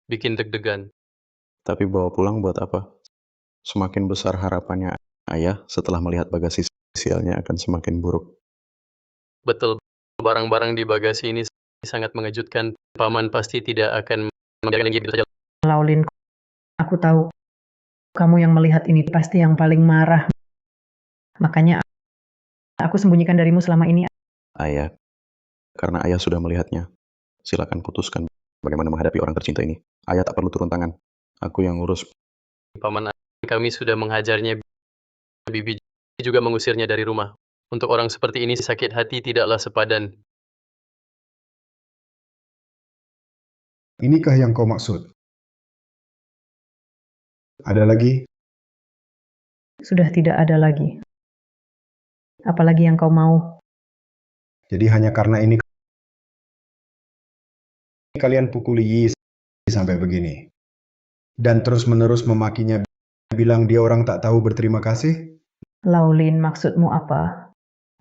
Bikin deg-degan. Tapi bawa pulang buat apa? Semakin besar harapannya ayah setelah melihat bagasi sialnya akan semakin buruk. Betul, barang-barang di bagasi ini sangat mengejutkan. Paman pasti tidak akan membiarkan Lin Yi begitu saja. Laulin, aku tahu kamu yang melihat ini pasti yang paling marah. Makanya aku sembunyikan darimu selama ini. Ayah, karena ayah sudah melihatnya. Silakan putuskan bagaimana menghadapi orang tercinta ini. Ayah tak perlu turun tangan. Aku yang ngurus. Paman kami sudah menghajarnya. Bibi juga mengusirnya dari rumah. Untuk orang seperti ini sakit hati tidaklah sepadan. Inikah yang kau maksud? Ada lagi? Sudah tidak ada lagi. Apalagi yang kau mau. Jadi hanya karena ini kalian pukuli Yi sampai begini. Dan terus-menerus memakinya, bilang dia orang tak tahu berterima kasih? Laulin, maksudmu apa?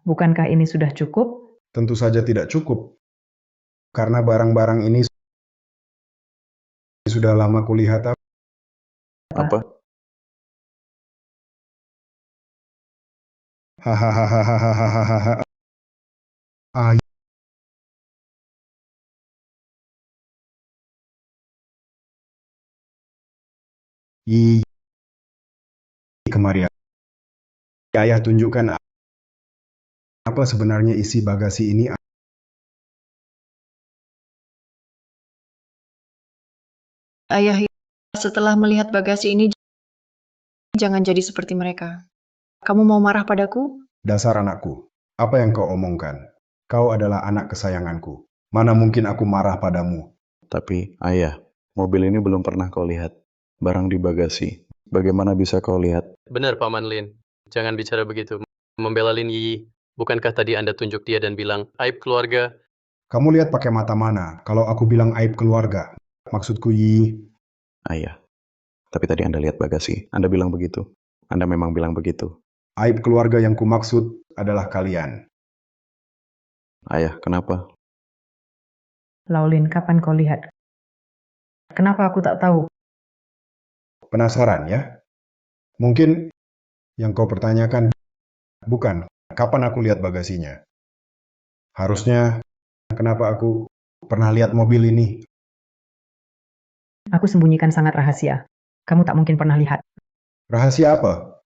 Bukankah ini sudah cukup? Tentu saja tidak cukup. Karena barang-barang ini sudah lama kulihat Apa? Hahaha. Ah, Yi, kemari. Ayah tunjukkan apa sebenarnya isi bagasi ini. Ayah, setelah melihat bagasi ini, jangan jadi seperti mereka. Kamu mau marah padaku? Dasar anakku, apa yang kau omongkan? Kau adalah anak kesayanganku. Mana mungkin aku marah padamu? Tapi, ayah, mobil ini belum pernah kau lihat. Barang di bagasi. Bagaimana bisa kau lihat? Benar, Paman Lin. Jangan bicara begitu. Membela Lin Yi. Bukankah tadi Anda tunjuk dia dan bilang, aib keluarga? Kamu lihat pakai mata mana kalau aku bilang aib keluarga? Maksudku Yi, Ayah, tapi tadi Anda lihat bagasi. Anda bilang begitu. Anda memang bilang begitu. aib keluarga yang kumaksud adalah kalian. Ayah, kenapa? Laulin, kapan kau lihat? Kenapa aku tak tahu? Penasaran ya? Mungkin yang kau pertanyakan bukan kapan aku lihat bagasinya. Harusnya kenapa aku pernah lihat mobil ini. Aku sembunyikan sangat rahasia. Kamu tak mungkin pernah lihat. Rahasia apa?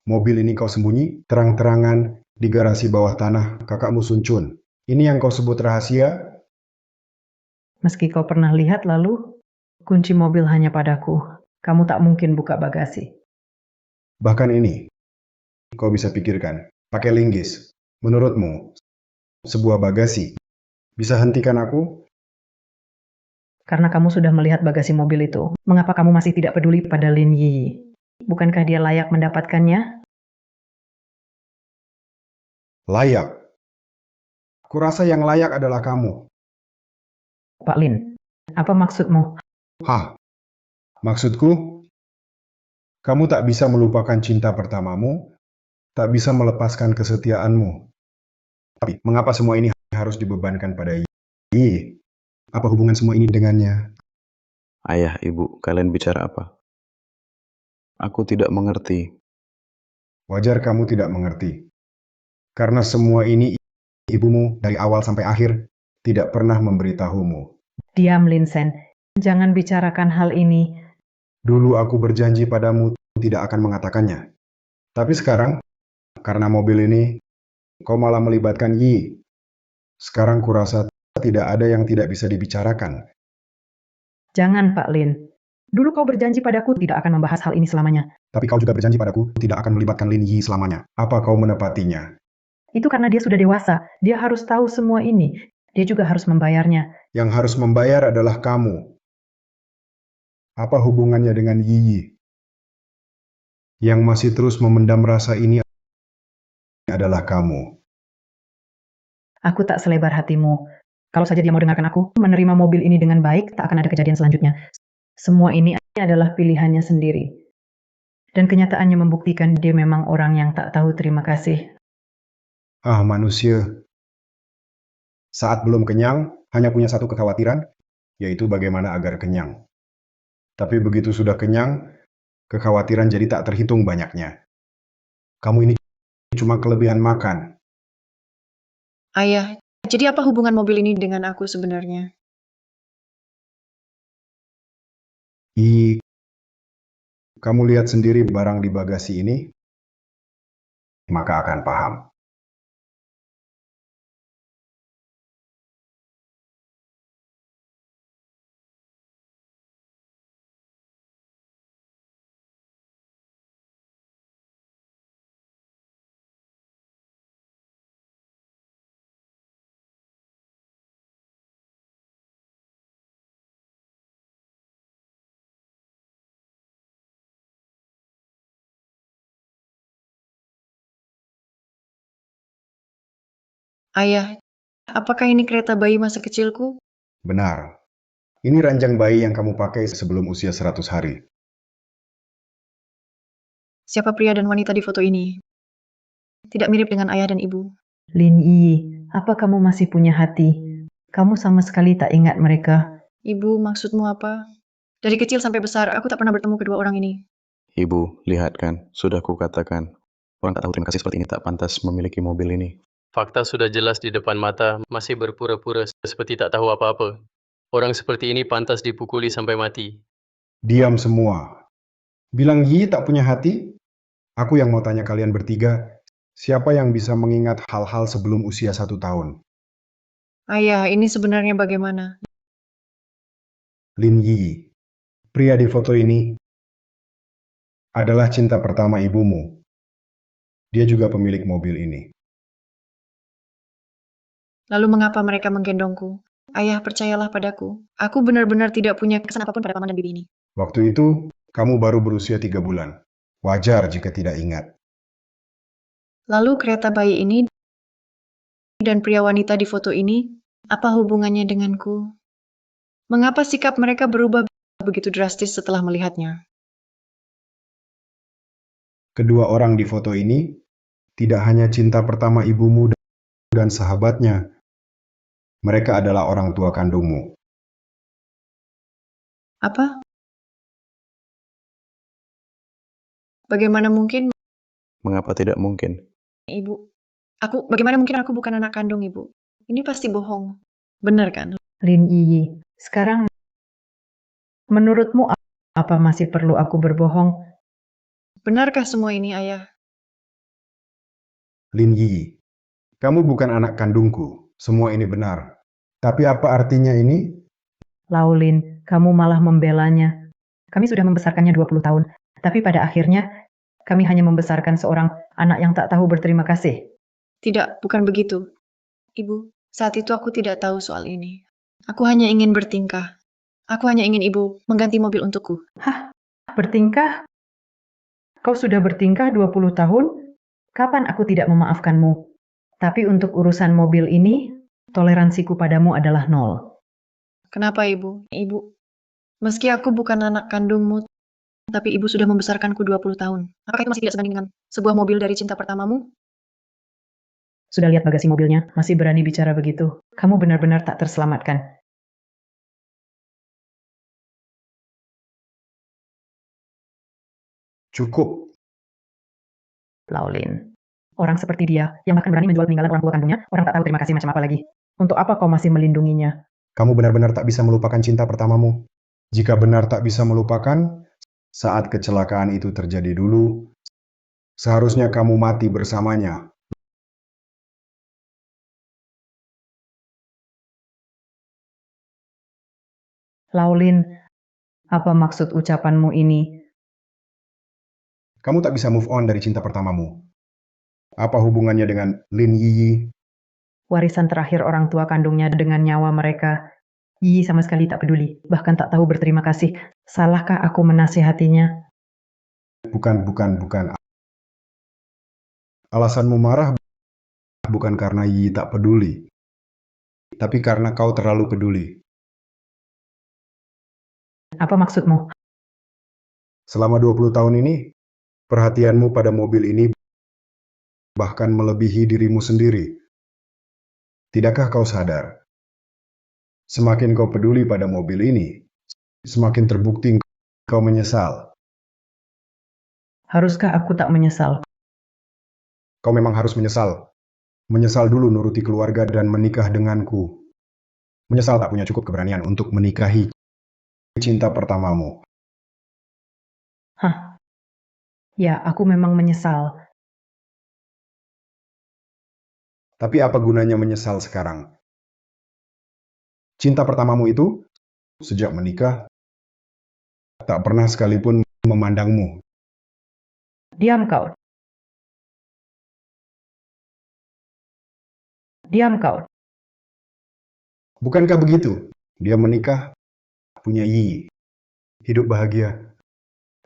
Mobil ini kau sembunyi terang-terangan di garasi bawah tanah kakakmu Sun Chun. Ini yang kau sebut rahasia? Meski kau pernah lihat lalu, kunci mobil hanya padaku. Kamu tak mungkin buka bagasi. Bahkan ini, kau bisa pikirkan, pakai linggis. Menurutmu, sebuah bagasi bisa hentikan aku? Karena kamu sudah melihat bagasi mobil itu, mengapa kamu masih tidak peduli pada Lin Yi? Bukankah dia layak mendapatkannya? Layak. Kurasa yang layak adalah kamu. Pak Lin, apa maksudmu? Hah? Maksudku, kamu tak bisa melupakan cinta pertamamu, tak bisa melepaskan kesetiaanmu. Tapi, mengapa semua ini harus dibebankan pada Yi? Apa hubungan semua ini dengannya? Ayah, ibu, kalian bicara apa? Aku tidak mengerti. Wajar kamu tidak mengerti. Karena semua ini ibumu dari awal sampai akhir tidak pernah memberitahumu. Diam, Lin Sen. Jangan bicarakan hal ini. Dulu aku berjanji padamu tidak akan mengatakannya. Tapi sekarang, karena mobil ini, kau malah melibatkan Yi. Sekarang kurasa tidak ada yang tidak bisa dibicarakan. Jangan, Pak Lin. Dulu kau berjanji padaku tidak akan membahas hal ini selamanya. Tapi kau juga berjanji padaku tidak akan melibatkan Lin Yi selamanya. Apa kau menepatinya? Itu karena dia sudah dewasa. Dia harus tahu semua ini. Dia juga harus membayarnya. Yang harus membayar adalah kamu. Apa hubungannya dengan Yi? Yang masih terus memendam rasa ini adalah kamu. Aku tak selebar hatimu. Kalau saja dia mau dengarkan aku, menerima mobil ini dengan baik, tak akan ada kejadian selanjutnya. Semua ini adalah pilihannya sendiri. Dan kenyataannya membuktikan dia memang orang yang tak tahu terima kasih. Ah, manusia. Saat belum kenyang, hanya punya satu kekhawatiran, yaitu bagaimana agar kenyang. Tapi begitu sudah kenyang, kekhawatiran jadi tak terhitung banyaknya. Kamu ini cuma kelebihan makan. Ayah, jadi apa hubungan mobil ini dengan aku sebenarnya? Kamu lihat sendiri barang di bagasi ini, maka akan paham. Ayah, apakah ini kereta bayi masa kecilku? Benar. Ini ranjang bayi yang kamu pakai sebelum usia 100 hari. Siapa pria dan wanita di foto ini? Tidak mirip dengan ayah dan ibu. Lin Yi, apa kamu masih punya hati? Kamu sama sekali tak ingat mereka. Ibu, maksudmu apa? Dari kecil sampai besar, aku tak pernah bertemu kedua orang ini. Ibu, lihat kan, sudah kukatakan. Orang tak tahu terima kasih seperti ini tak pantas memiliki mobil ini. Fakta sudah jelas di depan mata, masih berpura-pura seperti tak tahu apa-apa. Orang seperti ini pantas dipukuli sampai mati. Diam semua. Bilang Yi tak punya hati? Aku yang mau tanya kalian bertiga, siapa yang bisa mengingat hal-hal sebelum usia 1 tahun? Ayah, ini sebenarnya bagaimana? Lin Yi, pria di foto ini, adalah cinta pertama ibumu. Dia juga pemilik mobil ini. Lalu mengapa mereka menggendongku? Ayah, percayalah padaku. Aku benar-benar tidak punya kesan apapun pada paman dan bibi ini. Waktu itu, kamu baru berusia 3 bulan. Wajar jika tidak ingat. Lalu kereta bayi ini dan pria wanita di foto ini, apa hubungannya denganku? Mengapa sikap mereka berubah begitu drastis setelah melihatnya? Kedua orang di foto ini tidak hanya cinta pertama ibumu dan sahabatnya. Mereka adalah orang tua kandungmu. Apa? Bagaimana mungkin Mengapa tidak mungkin? ibu? Bagaimana mungkin aku bukan anak kandung ibu? Ini pasti bohong. Benar kan? Lin Yi, sekarang menurutmu apa masih perlu aku berbohong? Benarkah semua ini, ayah? Lin Yi, kamu bukan anak kandungku. Semua ini benar. Tapi apa artinya ini? Laulin, kamu malah membelanya. Kami sudah membesarkannya 20 tahun, tapi pada akhirnya kami hanya membesarkan seorang anak yang tak tahu berterima kasih. Tidak, bukan begitu. Ibu, saat itu aku tidak tahu soal ini. Aku hanya ingin bertingkah. Aku hanya ingin ibu mengganti mobil untukku. Bertingkah? Kau sudah bertingkah 20 tahun? Kapan aku tidak memaafkanmu? Tapi untuk urusan mobil ini, toleransiku padamu adalah 0. Kenapa ibu? Ibu, meski aku bukan anak kandungmu, tapi ibu sudah membesarkanku 20 tahun. Apakah itu masih tidak sebanding dengan sebuah mobil dari cinta pertamamu? Sudah lihat bagasi mobilnya, masih berani bicara begitu. Kamu benar-benar tak terselamatkan. Cukup. Laulin. Orang seperti dia, yang bahkan berani menjual peninggalan orang tua kandungnya, orang tak tahu terima kasih macam apa lagi. Untuk apa kau masih melindunginya? Kamu benar-benar tak bisa melupakan cinta pertamamu. Jika benar tak bisa melupakan, saat kecelakaan itu terjadi dulu, seharusnya kamu mati bersamanya. Laulin, apa maksud ucapanmu ini? Kamu tak bisa move on dari cinta pertamamu. Apa hubungannya dengan Lin Yi? Warisan terakhir orang tua kandungnya dengan nyawa mereka. Yi sama sekali tak peduli, bahkan tak tahu berterima kasih. Salahkah aku menasihatinya? Bukan. Alasanmu marah bukan karena Yi tak peduli, tapi karena kau terlalu peduli. Apa maksudmu? Selama 20 tahun ini, perhatianmu pada mobil ini bahkan melebihi dirimu sendiri. Tidakkah kau sadar? Semakin kau peduli pada mobil ini, semakin terbukti kau menyesal. Haruskah aku tak menyesal? Kau memang harus menyesal. Menyesal dulu nuruti keluarga dan menikah denganku. Menyesal tak punya cukup keberanian untuk menikahi cinta pertamamu. Ya, aku memang menyesal. Tapi apa gunanya menyesal sekarang? Cinta pertamamu itu, sejak menikah, tak pernah sekalipun memandangmu. Diam kau. Diam kau. Bukankah begitu? Dia menikah, punya Yi, hidup bahagia.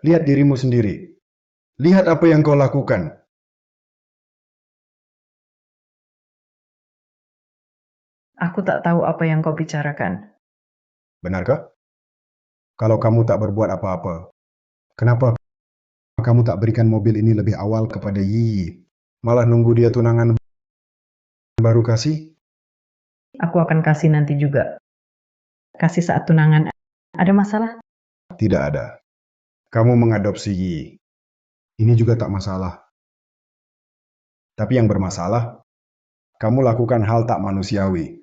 Lihat dirimu sendiri. Lihat apa yang kau lakukan. Aku tak tahu apa yang kau bicarakan. Benarkah? Kalau kamu tak berbuat apa-apa, kenapa kamu tak berikan mobil ini lebih awal kepada Yi? Malah nunggu dia tunangan baru kasih? Aku akan kasih nanti juga. Kasih saat tunangan. Ada masalah? Tidak ada. Kamu mengadopsi Yi. Ini juga tak masalah. Tapi yang bermasalah, kamu lakukan hal tak manusiawi.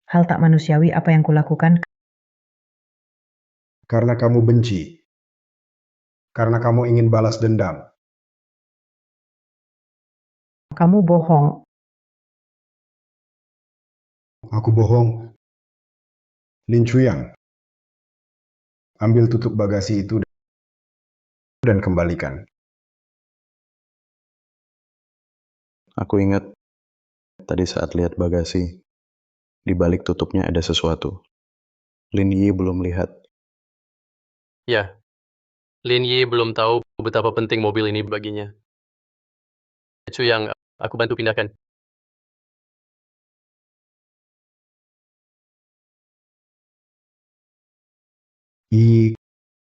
Hal tak manusiawi apa yang kulakukan? Karena kamu benci. Karena kamu ingin balas dendam. Kamu bohong. Aku bohong. Lin Chuyang, ambil tutup bagasi itu dan kembalikan. Aku ingat tadi saat lihat bagasi, di balik tutupnya ada sesuatu. Lin Yi belum lihat. Ya, Lin Yi belum tahu betapa penting mobil ini baginya. Itu yang aku bantu pindahkan.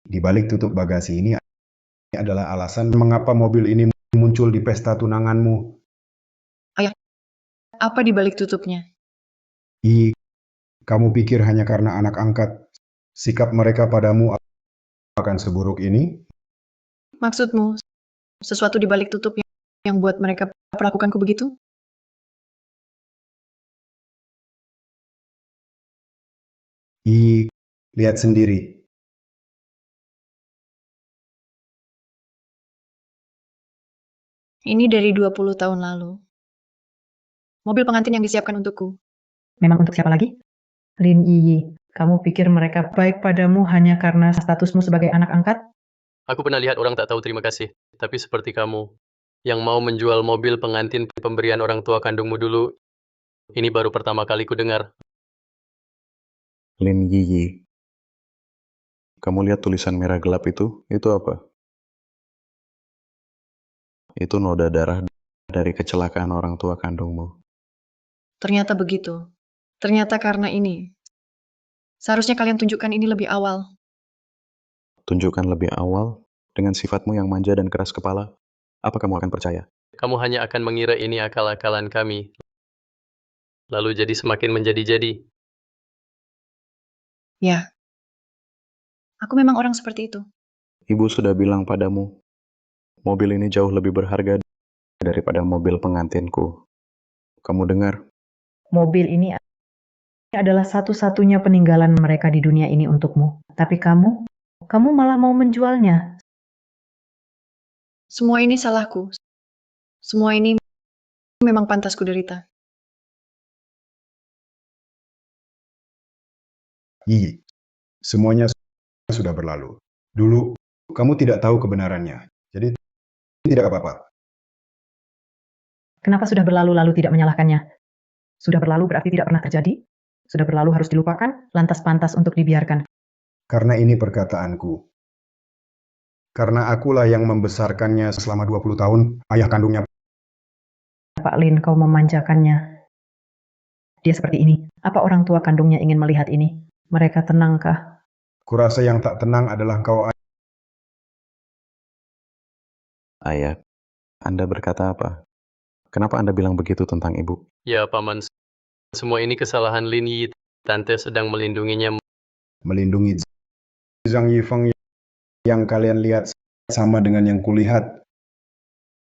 Di balik tutup bagasi ini adalah alasan mengapa mobil ini muncul di pesta tunanganmu. Apa di balik tutupnya? Kamu pikir hanya karena anak angkat, sikap mereka padamu akan seburuk ini? Maksudmu, sesuatu di balik tutup yang buat mereka perlakukanku begitu? Lihat sendiri. Ini dari 20 tahun lalu. Mobil pengantin yang disiapkan untukku. Memang untuk siapa lagi? Lin Yi, kamu pikir mereka baik padamu hanya karena statusmu sebagai anak angkat? Aku pernah lihat orang tak tahu terima kasih, tapi seperti kamu, yang mau menjual mobil pengantin pemberian orang tua kandungmu dulu, ini baru pertama kali ku dengar. Lin Yi. Kamu lihat tulisan merah gelap itu? Itu apa? Itu noda darah dari kecelakaan orang tua kandungmu. Ternyata begitu. Ternyata karena ini. Seharusnya kalian tunjukkan ini lebih awal. Tunjukkan lebih awal, dengan sifatmu yang manja dan keras kepala, apa kamu akan percaya? Kamu hanya akan mengira ini akal-akalan kami, lalu jadi semakin menjadi-jadi. Ya. Aku memang orang seperti itu. Ibu sudah bilang padamu, mobil ini jauh lebih berharga daripada mobil pengantinku. Kamu dengar? Mobil ini adalah satu-satunya peninggalan mereka di dunia ini untukmu. Tapi kamu malah mau menjualnya. Semua ini salahku. Semua ini memang pantas ku derita. Semuanya sudah berlalu. Dulu, kamu tidak tahu kebenarannya. Jadi, tidak apa-apa. Kenapa sudah berlalu lalu tidak menyalahkannya? Sudah berlalu berarti tidak pernah terjadi? Sudah berlalu harus dilupakan, lantas pantas untuk dibiarkan. Karena ini perkataanku. Karena akulah yang membesarkannya selama 20 tahun, ayah kandungnya. Pak Lin, kau memanjakannya. Dia seperti ini. Apa orang tua kandungnya ingin melihat ini? Mereka tenangkah? Kurasa yang tak tenang adalah kau. Ayah, Anda berkata apa? Kenapa Anda bilang begitu tentang ibu? Ya, Paman, semua ini kesalahan Lin Yi. Tante sedang melindunginya. Melindungi Zhang Yifeng yang kalian lihat sama dengan yang kulihat.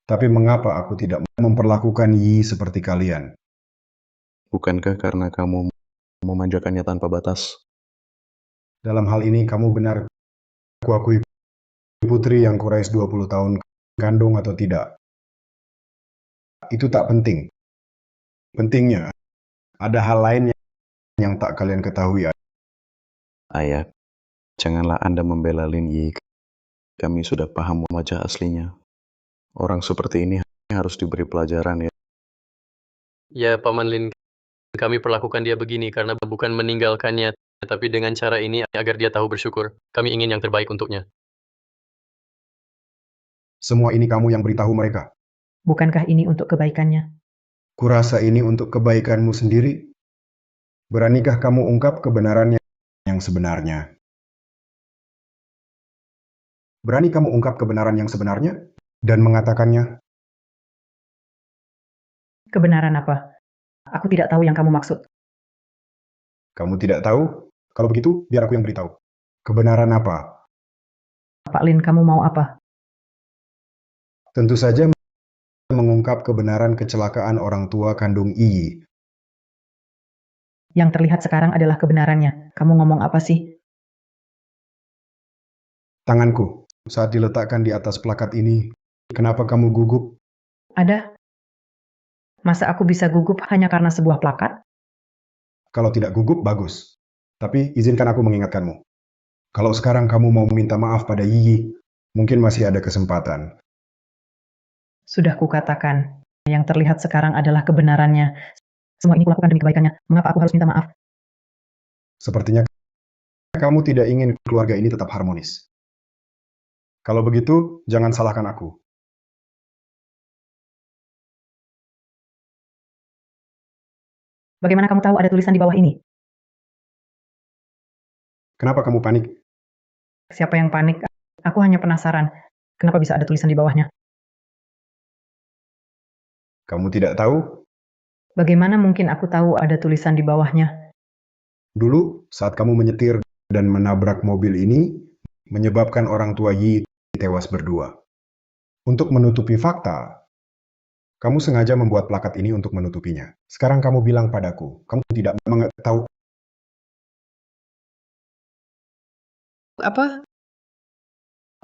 Tapi mengapa aku tidak memperlakukan Yi seperti kalian? Bukankah karena kamu memanjakannya tanpa batas? Dalam hal ini kamu benar. Aku akui putri yang kurais 20 tahun kandung atau tidak. Itu tak penting. Pentingnya, ada hal lain yang tak kalian ketahui. Ayah, janganlah Anda membela Lin Yi. Kami sudah paham wajah aslinya. Orang seperti ini harus diberi pelajaran ya. Ya, Paman Lin, kami perlakukan dia begini karena bukan meninggalkannya, tapi dengan cara ini agar dia tahu bersyukur. Kami ingin yang terbaik untuknya. Semua ini kamu yang beritahu mereka. Bukankah ini untuk kebaikannya? Kurasa ini untuk kebaikanmu sendiri. Beranikah kamu ungkap kebenarannya yang sebenarnya? Berani kamu ungkap kebenaran yang sebenarnya dan mengatakannya? Kebenaran apa? Aku tidak tahu yang kamu maksud. Kamu tidak tahu? Kalau begitu, biar aku yang beritahu. Kebenaran apa? Pak Lin, kamu mau apa? Tentu saja mengungkap kebenaran kecelakaan orang tua kandung Iyi. Yang terlihat sekarang adalah kebenarannya. Kamu ngomong apa sih? Tanganku, saat diletakkan di atas plakat ini, kenapa kamu gugup? Ada? Masa aku bisa gugup hanya karena sebuah plakat? Kalau tidak gugup, bagus. Tapi izinkan aku mengingatkanmu. Kalau sekarang kamu mau minta maaf pada Yi, mungkin masih ada kesempatan. Sudah kukatakan. Yang terlihat sekarang adalah kebenarannya. Semua ini kulakukan demi kebaikannya. Mengapa aku harus minta maaf? Sepertinya kamu tidak ingin keluarga ini tetap harmonis. Kalau begitu, jangan salahkan aku. Bagaimana kamu tahu ada tulisan di bawah ini? Kenapa kamu panik? Siapa yang panik? Aku hanya penasaran. Kenapa bisa ada tulisan di bawahnya? Kamu tidak tahu? Bagaimana mungkin aku tahu ada tulisan di bawahnya? Dulu, saat kamu menyetir dan menabrak mobil ini, menyebabkan orang tua Yi tewas berdua. Untuk menutupi fakta, kamu sengaja membuat plakat ini untuk menutupinya. Sekarang kamu bilang padaku, kamu tidak mengetahui. Apa?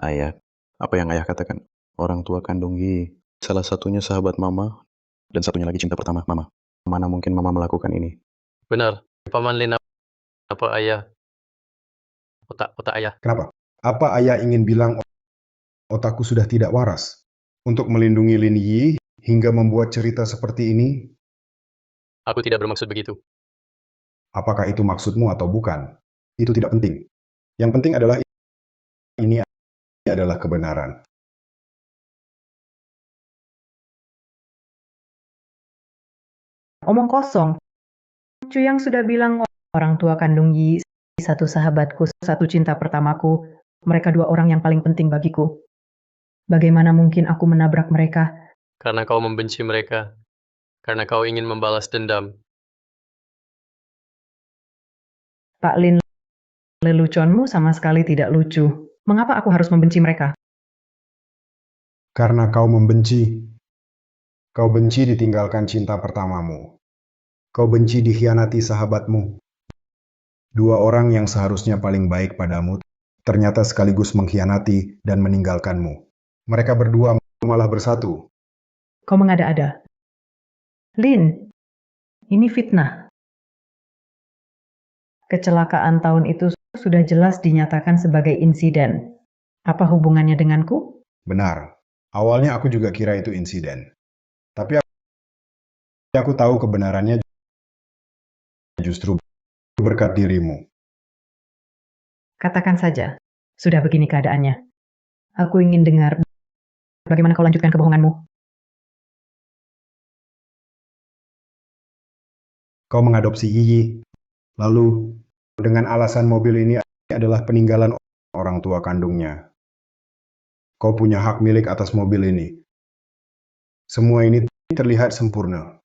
Ayah, apa yang ayah katakan? Orang tua kandung Yi, salah satunya sahabat mama, dan satunya lagi cinta pertama mama. Mana mungkin mama melakukan ini? Benar, Paman Lin, apa ayah? Otak ayah. Kenapa? Apa ayah ingin bilang otakku sudah tidak waras? Untuk melindungi Lin Yi hingga membuat cerita seperti ini, Aku tidak bermaksud begitu. apakah itu maksudmu atau bukan? Itu tidak penting. Yang penting adalah ini adalah kebenaran. Omong kosong. Cuyang sudah bilang orang tua kandung Yi, satu sahabatku, satu cinta pertamaku. Mereka dua orang yang paling penting bagiku. Bagaimana mungkin aku menabrak mereka? Karena kau membenci mereka. Karena kau ingin membalas dendam. Pak Lin, leluconmu sama sekali tidak lucu. Mengapa aku harus membenci mereka? Karena kau membenci. Kau benci ditinggalkan cinta pertamamu. Kau benci dikhianati sahabatmu. Dua orang yang seharusnya paling baik padamu, ternyata sekaligus mengkhianati dan meninggalkanmu. Mereka berdua malah bersatu. Kau mengada-ada. Lin, ini fitnah. Kecelakaan tahun itu sudah jelas dinyatakan sebagai insiden. Apa hubungannya denganku? Benar. Awalnya aku juga kira itu insiden. Tapi aku tahu kebenarannya justru berkat dirimu. Katakan saja, sudah begini keadaannya. Aku ingin dengar bagaimana kau lanjutkan kebohonganmu. Kau mengadopsi Iyi, lalu dengan alasan mobil ini adalah peninggalan orang tua kandungnya. Kau punya hak milik atas mobil ini. Semua ini terlihat sempurna.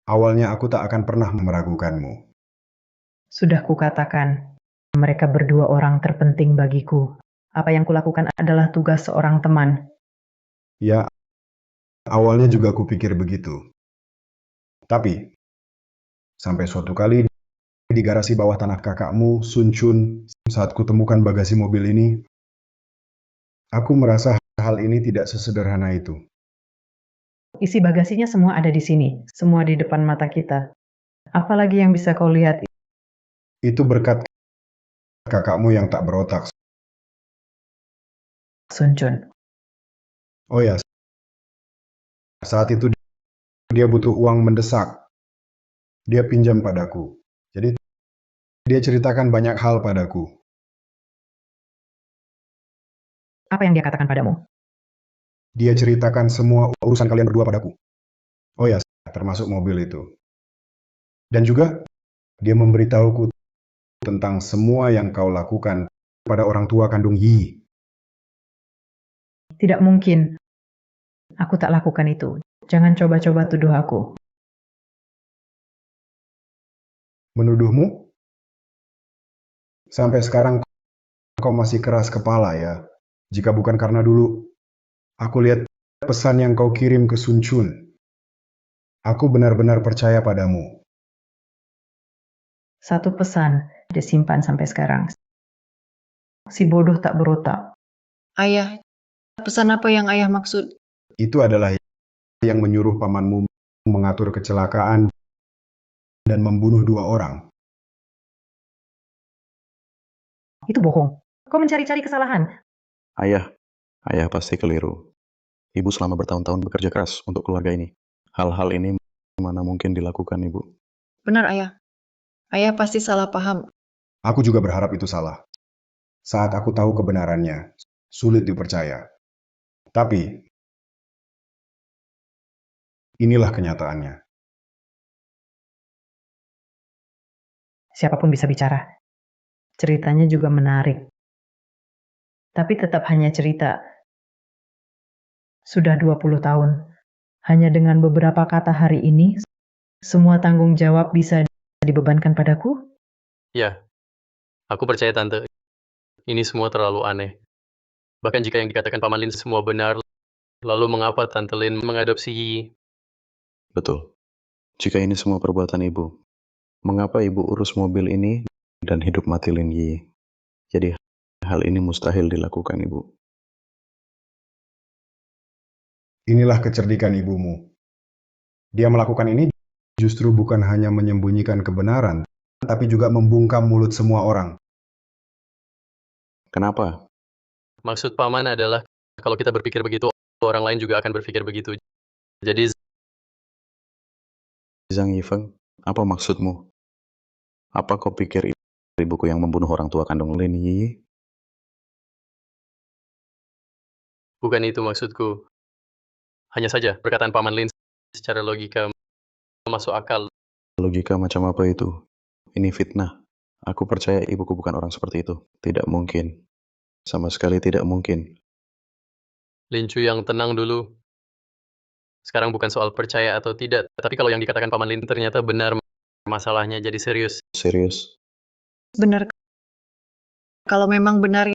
Awalnya aku tak akan pernah meragukanmu. Sudah kukatakan, mereka berdua orang terpenting bagiku. Apa yang kulakukan adalah tugas seorang teman. Ya, awalnya juga kupikir begitu. Tapi, sampai suatu kali di garasi bawah tanah kakakmu, Sun Chun, saat kutemukan bagasi mobil ini, aku merasa hal ini tidak sesederhana itu. Isi bagasinya semua ada di sini, semua di depan mata kita. Apalagi yang bisa kau lihat? Itu berkat kakakmu yang tak berotak. Sun Chun. Oh ya, saat itu dia butuh uang mendesak. Dia pinjam padaku. Jadi dia ceritakan banyak hal padaku. Apa yang dia katakan padamu? Dia ceritakan semua urusan kalian berdua padaku. Oh ya, termasuk mobil itu. Dan juga dia memberitahuku tentang semua yang kau lakukan pada orang tua kandung Yi. Tidak mungkin. Aku tak lakukan itu. Jangan coba-coba tuduh aku. Menuduhmu? Sampai sekarang kau masih keras kepala ya. Jika bukan karena dulu aku lihat pesan yang kau kirim ke Sun Chun, aku benar-benar percaya padamu. Satu pesan disimpan sampai sekarang. Si bodoh tak berotak. Ayah, pesan apa yang ayah maksud? Itu adalah yang menyuruh pamanmu mengatur kecelakaan dan membunuh 2 orang. Itu bohong. Kau mencari-cari kesalahan. Ayah, ayah pasti keliru. Ibu selama bertahun-tahun bekerja keras untuk keluarga ini. Hal-hal ini mana mungkin dilakukan, Ibu? Benar, ayah. Ayah pasti salah paham. Aku juga berharap itu salah. Saat aku tahu kebenarannya, sulit dipercaya. Tapi, inilah kenyataannya. Siapapun bisa bicara. Ceritanya juga menarik. Tapi tetap hanya cerita. Sudah 20 tahun. Hanya dengan beberapa kata hari ini, semua tanggung jawab bisa dibebankan padaku? Ya, aku percaya Tante. Ini semua terlalu aneh. Bahkan jika yang dikatakan Paman Lin semua benar, lalu mengapa Tante Lin mengadopsi Yi? Betul. Jika ini semua perbuatan Ibu, mengapa Ibu urus mobil ini dan hidup mati Lin Yi? Jadi hal ini mustahil dilakukan, Ibu. Inilah kecerdikan ibumu. Dia melakukan ini justru bukan hanya menyembunyikan kebenaran, tapi juga membungkam mulut semua orang. Kenapa? Maksud Paman adalah, kalau kita berpikir begitu, orang lain juga akan berpikir begitu. Jadi, Zhang Yifeng, apa maksudmu? Apa kau pikir ibuku yang membunuh orang tua kandung Lin Yi? bukan itu maksudku. Hanya saja, perkataan Paman Lin secara logika masuk akal. Logika macam apa itu? Ini fitnah. Aku percaya ibuku bukan orang seperti itu. Tidak mungkin. Sama sekali tidak mungkin. Lin Chu yang tenang dulu. Sekarang bukan soal percaya atau tidak, tapi kalau yang dikatakan Paman Lin ternyata benar, masalahnya jadi serius. Serius? Benar. Kalau memang benar,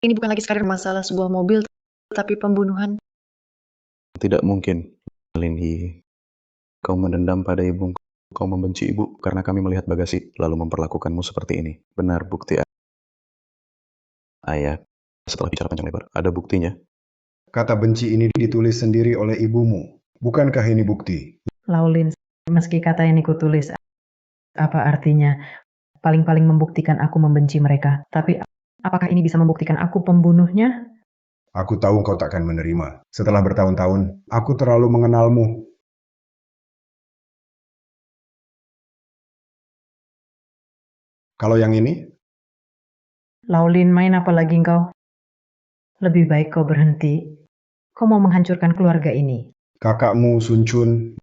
ini bukan lagi sekadar masalah sebuah mobil, tapi pembunuhan. Tidak mungkin, Lin Yi. Kau mendendam pada ibu. Kau membenci ibu karena kami melihat bagasi, lalu memperlakukanmu seperti ini. Benar, bukti ayah. Setelah bicara panjang lebar, ada buktinya. Kata benci ini ditulis sendiri oleh ibumu. Bukankah ini bukti? Laulin, meski kata yang kutulis, apa artinya? Paling-paling membuktikan aku membenci mereka. Tapi apakah ini bisa membuktikan aku pembunuhnya? Aku tahu kau takkan menerima. Setelah bertahun-tahun, aku terlalu mengenalmu. Kalau yang ini, Laulin, main apa lagi engkau? Lebih baik kau berhenti. Kau mau menghancurkan keluarga ini. kakakmu Sun Chun,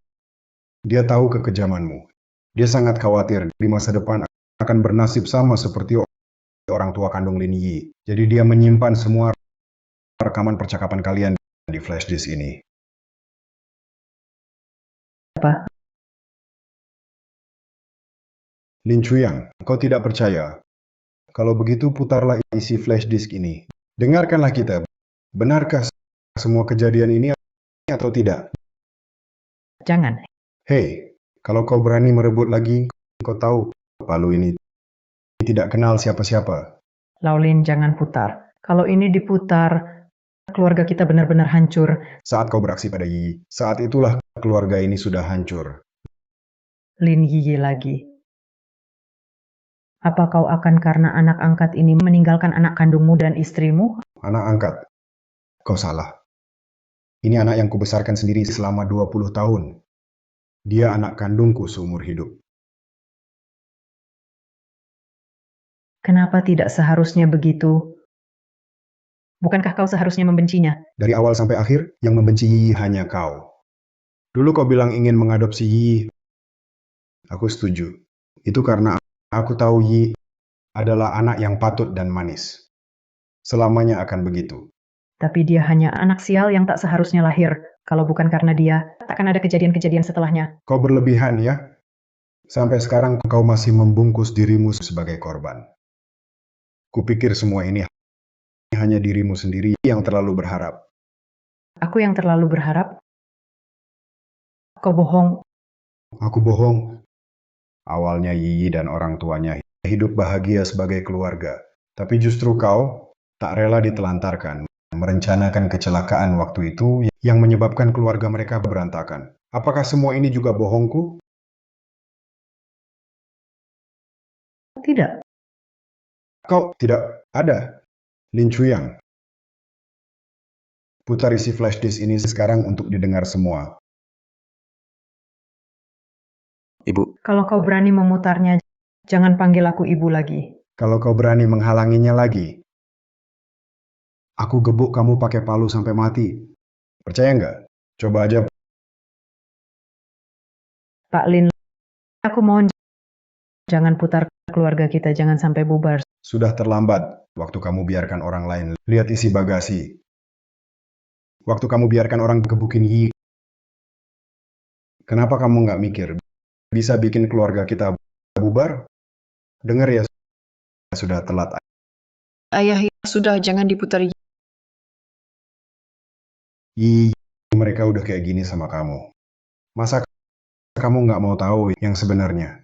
dia tahu kekejamanmu. Dia sangat khawatir di masa depan akan bernasib sama seperti orang tua kandung Lin Yi. Jadi dia menyimpan semua rekaman percakapan kalian di flash disk ini. Apa? Lin Chuyang, kau tidak percaya? Kalau begitu putarlah isi flash disk ini. Dengarkanlah kita. Benarkah semua kejadian ini atau tidak? Jangan. Hei, kalau kau berani merebut lagi, kau tahu palu ini tidak kenal siapa-siapa. Laulin, jangan putar. Kalau ini diputar, keluarga kita benar-benar hancur. Saat kau beraksi pada Yi, saat itulah keluarga ini sudah hancur. Lin Yi lagi. Apa kau akan karena anak angkat ini meninggalkan anak kandungmu dan istrimu? Anak angkat. Kau salah. Ini anak yang kubesarkan sendiri selama 20 tahun. Dia anak kandungku seumur hidup. Kenapa tidak seharusnya begitu? Bukankah kau seharusnya membencinya? Dari awal sampai akhir, yang membenci Yi hanya kau. Dulu kau bilang ingin mengadopsi Yi. Aku setuju. Itu karena aku tahu Yi adalah anak yang patut dan manis. Selamanya akan begitu. Tapi dia hanya anak sial yang tak seharusnya lahir. Kalau bukan karena dia, takkan ada kejadian-kejadian setelahnya. Kau berlebihan ya. Sampai sekarang kau masih membungkus dirimu sebagai korban. Kupikir semua ini hanya dirimu sendiri yang terlalu berharap. Aku yang terlalu berharap. Kau bohong. Aku bohong. Awalnya Yiyi dan orang tuanya hidup bahagia sebagai keluarga. Tapi justru kau tak rela ditelantarkan, merencanakan kecelakaan waktu itu yang menyebabkan keluarga mereka berantakan. Apakah semua ini juga bohongku? Tidak. Kau tidak ada. Lin Chuyang. Putar isi flash disk ini sekarang untuk didengar semua. Ibu, Kalau kau berani memutarnya, jangan panggil aku ibu lagi. Kalau kau berani menghalanginya lagi, aku gebuk kamu pakai palu sampai mati. Percaya nggak? Coba aja. Pak Lin, aku mohon jangan putar keluarga kita, jangan sampai bubar. Sudah terlambat waktu kamu biarkan orang lain lihat isi bagasi. Waktu kamu biarkan orang gebukin Yi. Kenapa kamu nggak mikir? Bisa bikin keluarga kita bubar? Dengar ya, sudah telat. Ayah, sudah jangan diputar. Yi, mereka udah kayak gini sama kamu. Masa kamu nggak mau tahu yang sebenarnya?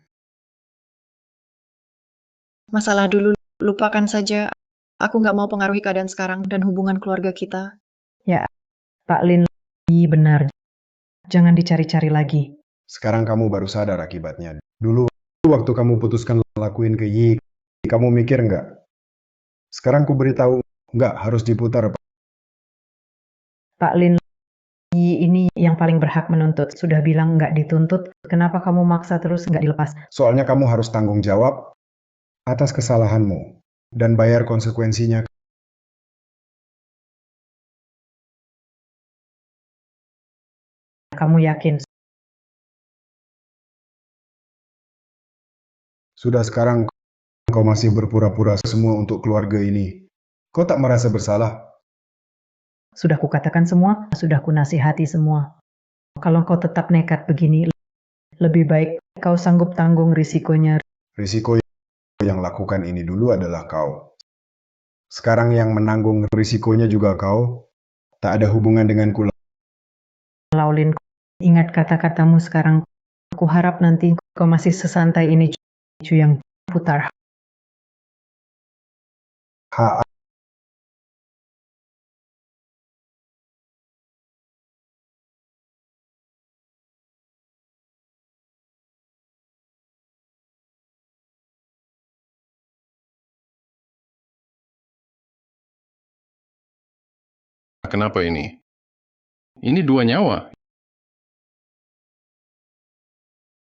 Masalah dulu, lupakan saja. Aku nggak mau pengaruhi keadaan sekarang dan hubungan keluarga kita. Ya, Pak Lin, benar. Jangan dicari-cari lagi. Sekarang kamu baru sadar akibatnya. Dulu waktu kamu putuskan lakuin ke Yi, kamu mikir nggak? Sekarang ku beritahu, nggak harus diputar. Pak Lin, ini yang paling berhak menuntut. Sudah bilang nggak dituntut, kenapa kamu maksa terus nggak dilepas? Soalnya kamu harus tanggung jawab atas kesalahanmu dan bayar konsekuensinya. Kamu yakin? Sudah sekarang kau masih berpura-pura semua untuk keluarga ini. Kau tak merasa bersalah? Sudah kukatakan semua, sudah kunasihati semua. Kalau kau tetap nekat begini, lebih baik kau sanggup tanggung risikonya. Risiko yang lakukan ini dulu adalah kau. Sekarang yang menanggung risikonya juga kau. Tak ada hubungan denganku. Laulin, ingat kata-katamu sekarang. Aku harap nanti kau masih sesantai ini, yang putar. Ha, Kenapa ini? Ini 2 nyawa.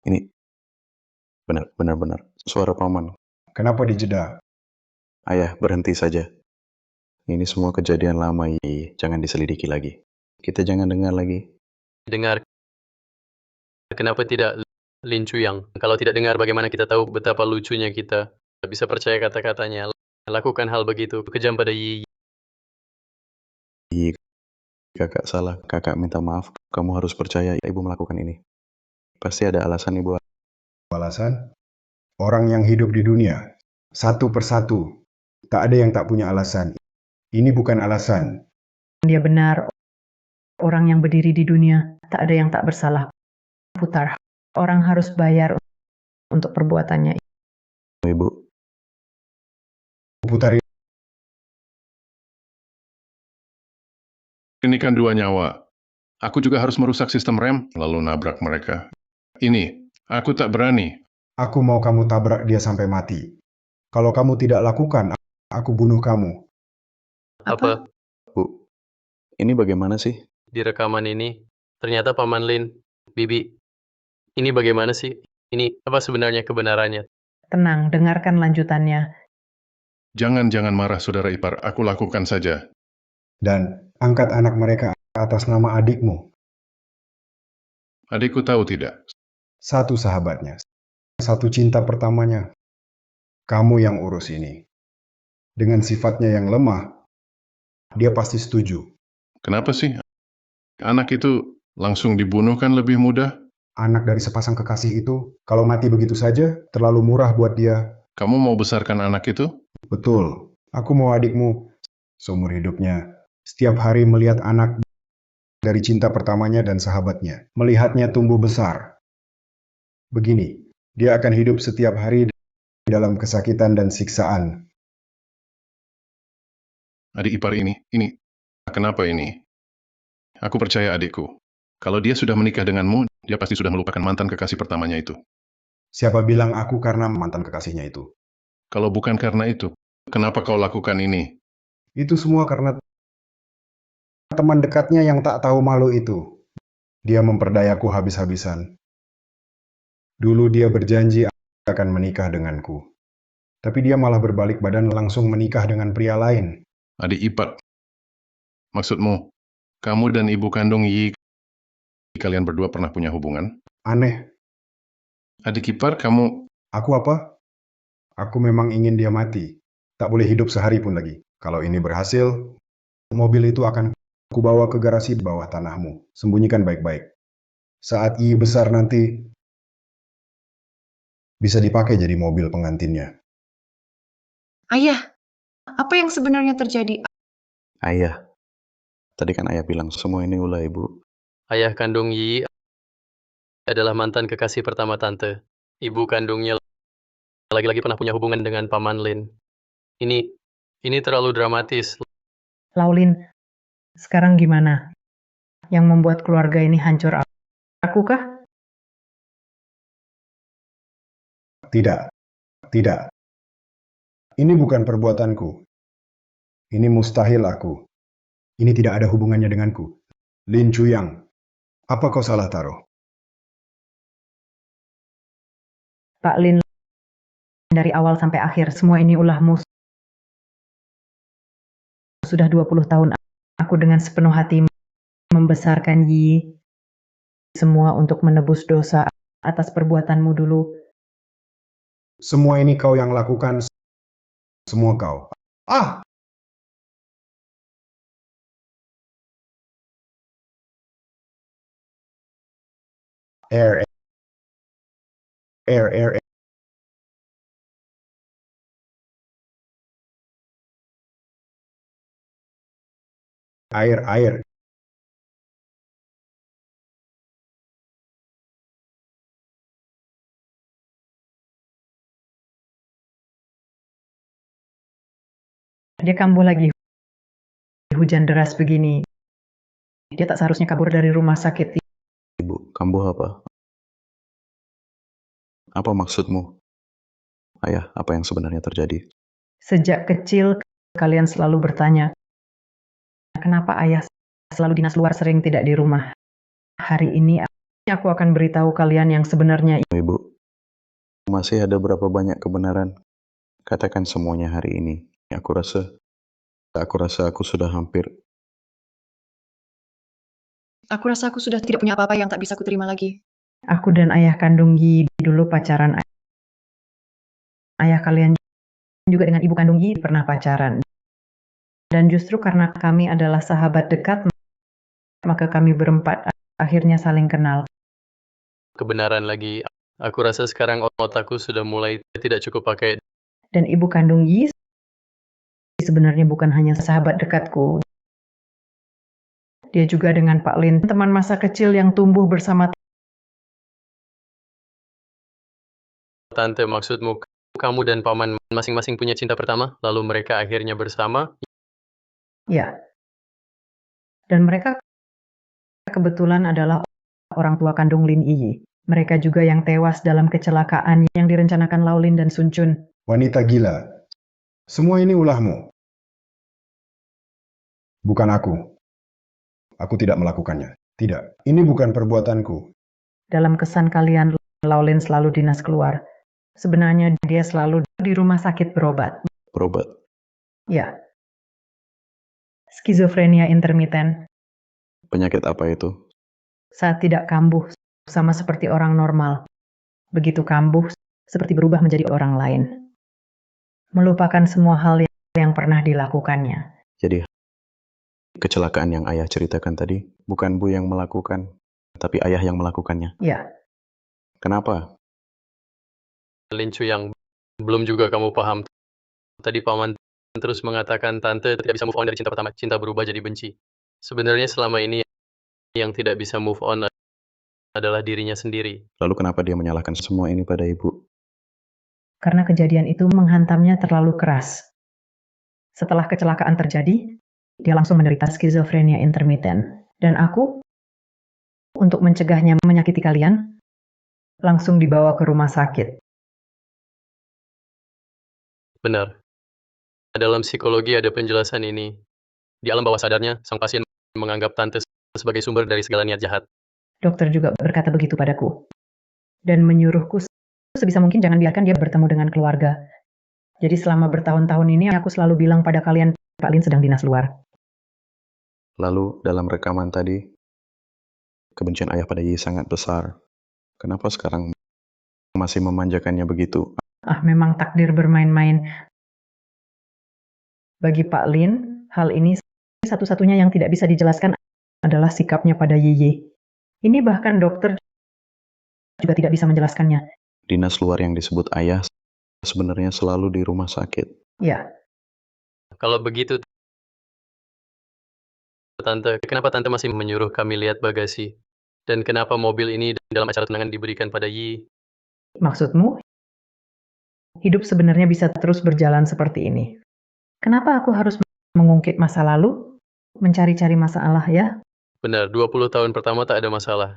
ini benar-benar suara paman. kenapa dijeda? Ayah, berhenti saja. Ini semua kejadian lama, Yi. Jangan diselidiki lagi. Kita jangan dengar lagi. Dengar. Kenapa tidak Lin Chuyang? Kalau tidak dengar, bagaimana kita tahu betapa lucunya kita? Bisa percaya kata-katanya. Lakukan hal begitu. Kejam pada Yi. Yi, kakak salah. Kakak minta maaf. Kamu harus percaya ibu melakukan ini. Pasti ada alasan ibu. Alasan? Orang yang hidup di dunia, satu persatu, tak ada yang tak punya alasan. Ini bukan alasan. Dia benar, orang yang berdiri di dunia, tak ada yang tak bersalah. Putar, orang harus bayar untuk perbuatannya. Ibu, Putar Ini kan 2 nyawa. Aku juga harus merusak sistem rem, lalu nabrak mereka. Ini, aku tak berani. Aku mau kamu tabrak dia sampai mati. Kalau kamu tidak lakukan, aku bunuh kamu. Apa? Bu, ini bagaimana sih? Di rekaman ini, ternyata Paman Lin, Bibi, ini bagaimana sih? Ini apa sebenarnya kebenarannya? Tenang, dengarkan lanjutannya. Jangan marah, saudara ipar. Aku lakukan saja. Dan angkat anak mereka atas nama adikmu. Adikku tahu tidak? Satu sahabatnya. Satu cinta pertamanya. Kamu yang urus ini. Dengan sifatnya yang lemah, dia pasti setuju. Kenapa sih? Anak itu langsung dibunuh kan lebih mudah? Anak dari sepasang kekasih itu, kalau mati begitu saja, terlalu murah buat dia. Kamu mau besarkan anak itu? Betul. Aku mau adikmu seumur hidupnya. Setiap hari melihat anak dari cinta pertamanya dan sahabatnya. Melihatnya tumbuh besar. Begini, dia akan hidup setiap hari dalam kesakitan dan siksaan. Adik ipar ini, kenapa ini? Aku percaya adikku. Kalau dia sudah menikah denganmu, dia pasti sudah melupakan mantan kekasih pertamanya itu. Siapa bilang aku karena mantan kekasihnya itu? Kalau bukan karena itu, kenapa kau lakukan ini? Itu semua karena teman dekatnya yang tak tahu malu itu. Dia memperdayaku habis-habisan. Dulu dia berjanji akan menikah denganku. Tapi dia malah berbalik badan langsung menikah dengan pria lain. Adik ipar, maksudmu, kamu dan ibu kandung Yi, kalian berdua pernah punya hubungan? Aneh, Adik ipar, kamu, aku apa? Aku memang ingin dia mati. Tak boleh hidup sehari pun lagi. Kalau ini berhasil, mobil itu akan kubawa ke garasi di bawah tanahmu. Sembunyikan baik-baik. Saat I besar nanti, bisa dipakai jadi mobil pengantinnya. Ayah, apa yang sebenarnya terjadi? Ayah, tadi kan ayah bilang semua ini ulah ibu. Ayah kandung Yi adalah mantan kekasih pertama tante. Ibu kandungnya lagi-lagi pernah punya hubungan dengan Paman Lin. Ini terlalu dramatis. Laulin, sekarang gimana? Yang membuat keluarga ini hancur aku kah? Tidak, tidak. Ini bukan perbuatanku. Ini mustahil aku. Ini tidak ada hubungannya denganku. Lin Chuyang, apa kau salah taruh? Pak Lin, dari awal sampai akhir, semua ini ulahmu. Sudah 20 tahun aku dengan sepenuh hati membesarkan Yi. Semua untuk menebus dosa atas perbuatanmu dulu. Semua ini kau yang lakukan, semua kau. Ah! Air, air, air, air. Air, air. Dia kambuh lagi. Hujan deras begini. Dia tak seharusnya kabur dari rumah sakit. Ibu, kamu apa? Apa maksudmu? Ayah, apa yang sebenarnya terjadi? Sejak kecil, kalian selalu bertanya, kenapa ayah selalu dinas luar sering tidak di rumah? Hari ini aku akan beritahu kalian yang sebenarnya. Ibu, masih ada berapa banyak kebenaran? Katakan semuanya hari ini. Aku rasa aku sudah hampir. Aku rasa aku sudah tidak punya apa-apa yang tak bisa kuterima lagi. Aku dan ayah kandung Yi dulu pacaran. Ayah kalian juga dengan ibu kandung Yi pernah pacaran. Dan justru karena kami adalah sahabat dekat, maka kami berempat akhirnya saling kenal. Kebenaran lagi. Aku rasa sekarang otakku sudah mulai tidak cukup pakai. Dan ibu kandung Yi sebenarnya bukan hanya sahabat dekatku. Dia juga dengan Pak Lin, teman masa kecil yang tumbuh bersama. Tante, maksudmu kamu dan Paman masing-masing punya cinta pertama, lalu mereka akhirnya bersama? Ya. Dan mereka kebetulan adalah orang tua kandung Lin Yi. Mereka juga yang tewas dalam kecelakaan yang direncanakan Laulin dan Sun Chun. Wanita gila. Semua ini ulahmu. Bukan aku. Aku tidak melakukannya. Tidak. Ini bukan perbuatanku. Dalam kesan kalian, Laulin selalu dinas keluar. Sebenarnya dia selalu di rumah sakit berobat. Berobat. Ya. Skizofrenia intermiten. Penyakit apa itu? Saat tidak kambuh, sama seperti orang normal. Begitu kambuh, seperti berubah menjadi orang lain. Melupakan semua hal yang pernah dilakukannya. Jadi, kecelakaan yang ayah ceritakan tadi, bukan Bu yang melakukan, tapi ayah yang melakukannya. Ya. Kenapa? Lin Chuyang, belum juga kamu paham. Tadi Paman terus mengatakan tante tidak bisa move on dari cinta pertama, cinta berubah jadi benci. Sebenarnya selama ini yang tidak bisa move on adalah dirinya sendiri. Lalu kenapa dia menyalahkan semua ini pada ibu? Karena kejadian itu menghantamnya terlalu keras. Setelah kecelakaan terjadi, dia langsung menderita skizofrenia intermiten. Dan aku, untuk mencegahnya menyakiti kalian, langsung dibawa ke rumah sakit. Benar. Dalam psikologi ada penjelasan ini. Di alam bawah sadarnya, sang pasien menganggap tante sebagai sumber dari segala niat jahat. Dokter juga berkata begitu padaku. Dan menyuruhku sebisa mungkin jangan biarkan dia bertemu dengan keluarga. Jadi selama bertahun-tahun ini aku selalu bilang pada kalian, Pak Lin sedang dinas luar. Lalu dalam rekaman tadi, kebencian ayah pada Yi sangat besar. Kenapa sekarang masih memanjakannya begitu? Memang takdir bermain-main. Bagi Pak Lin, hal ini satu-satunya yang tidak bisa dijelaskan adalah sikapnya pada Yiyi. Ini bahkan dokter juga tidak bisa menjelaskannya. Dinas luar yang disebut ayah sebenarnya selalu di rumah sakit. Ya, Kalau begitu, tante, kenapa tante masih menyuruh kami lihat bagasi? Dan kenapa mobil ini dalam acara tunangan diberikan pada Yi? maksudmu? Hidup sebenarnya bisa terus berjalan seperti ini. Kenapa aku harus mengungkit masa lalu? Mencari-cari masalah ya? Benar, 20 tahun pertama tak ada masalah.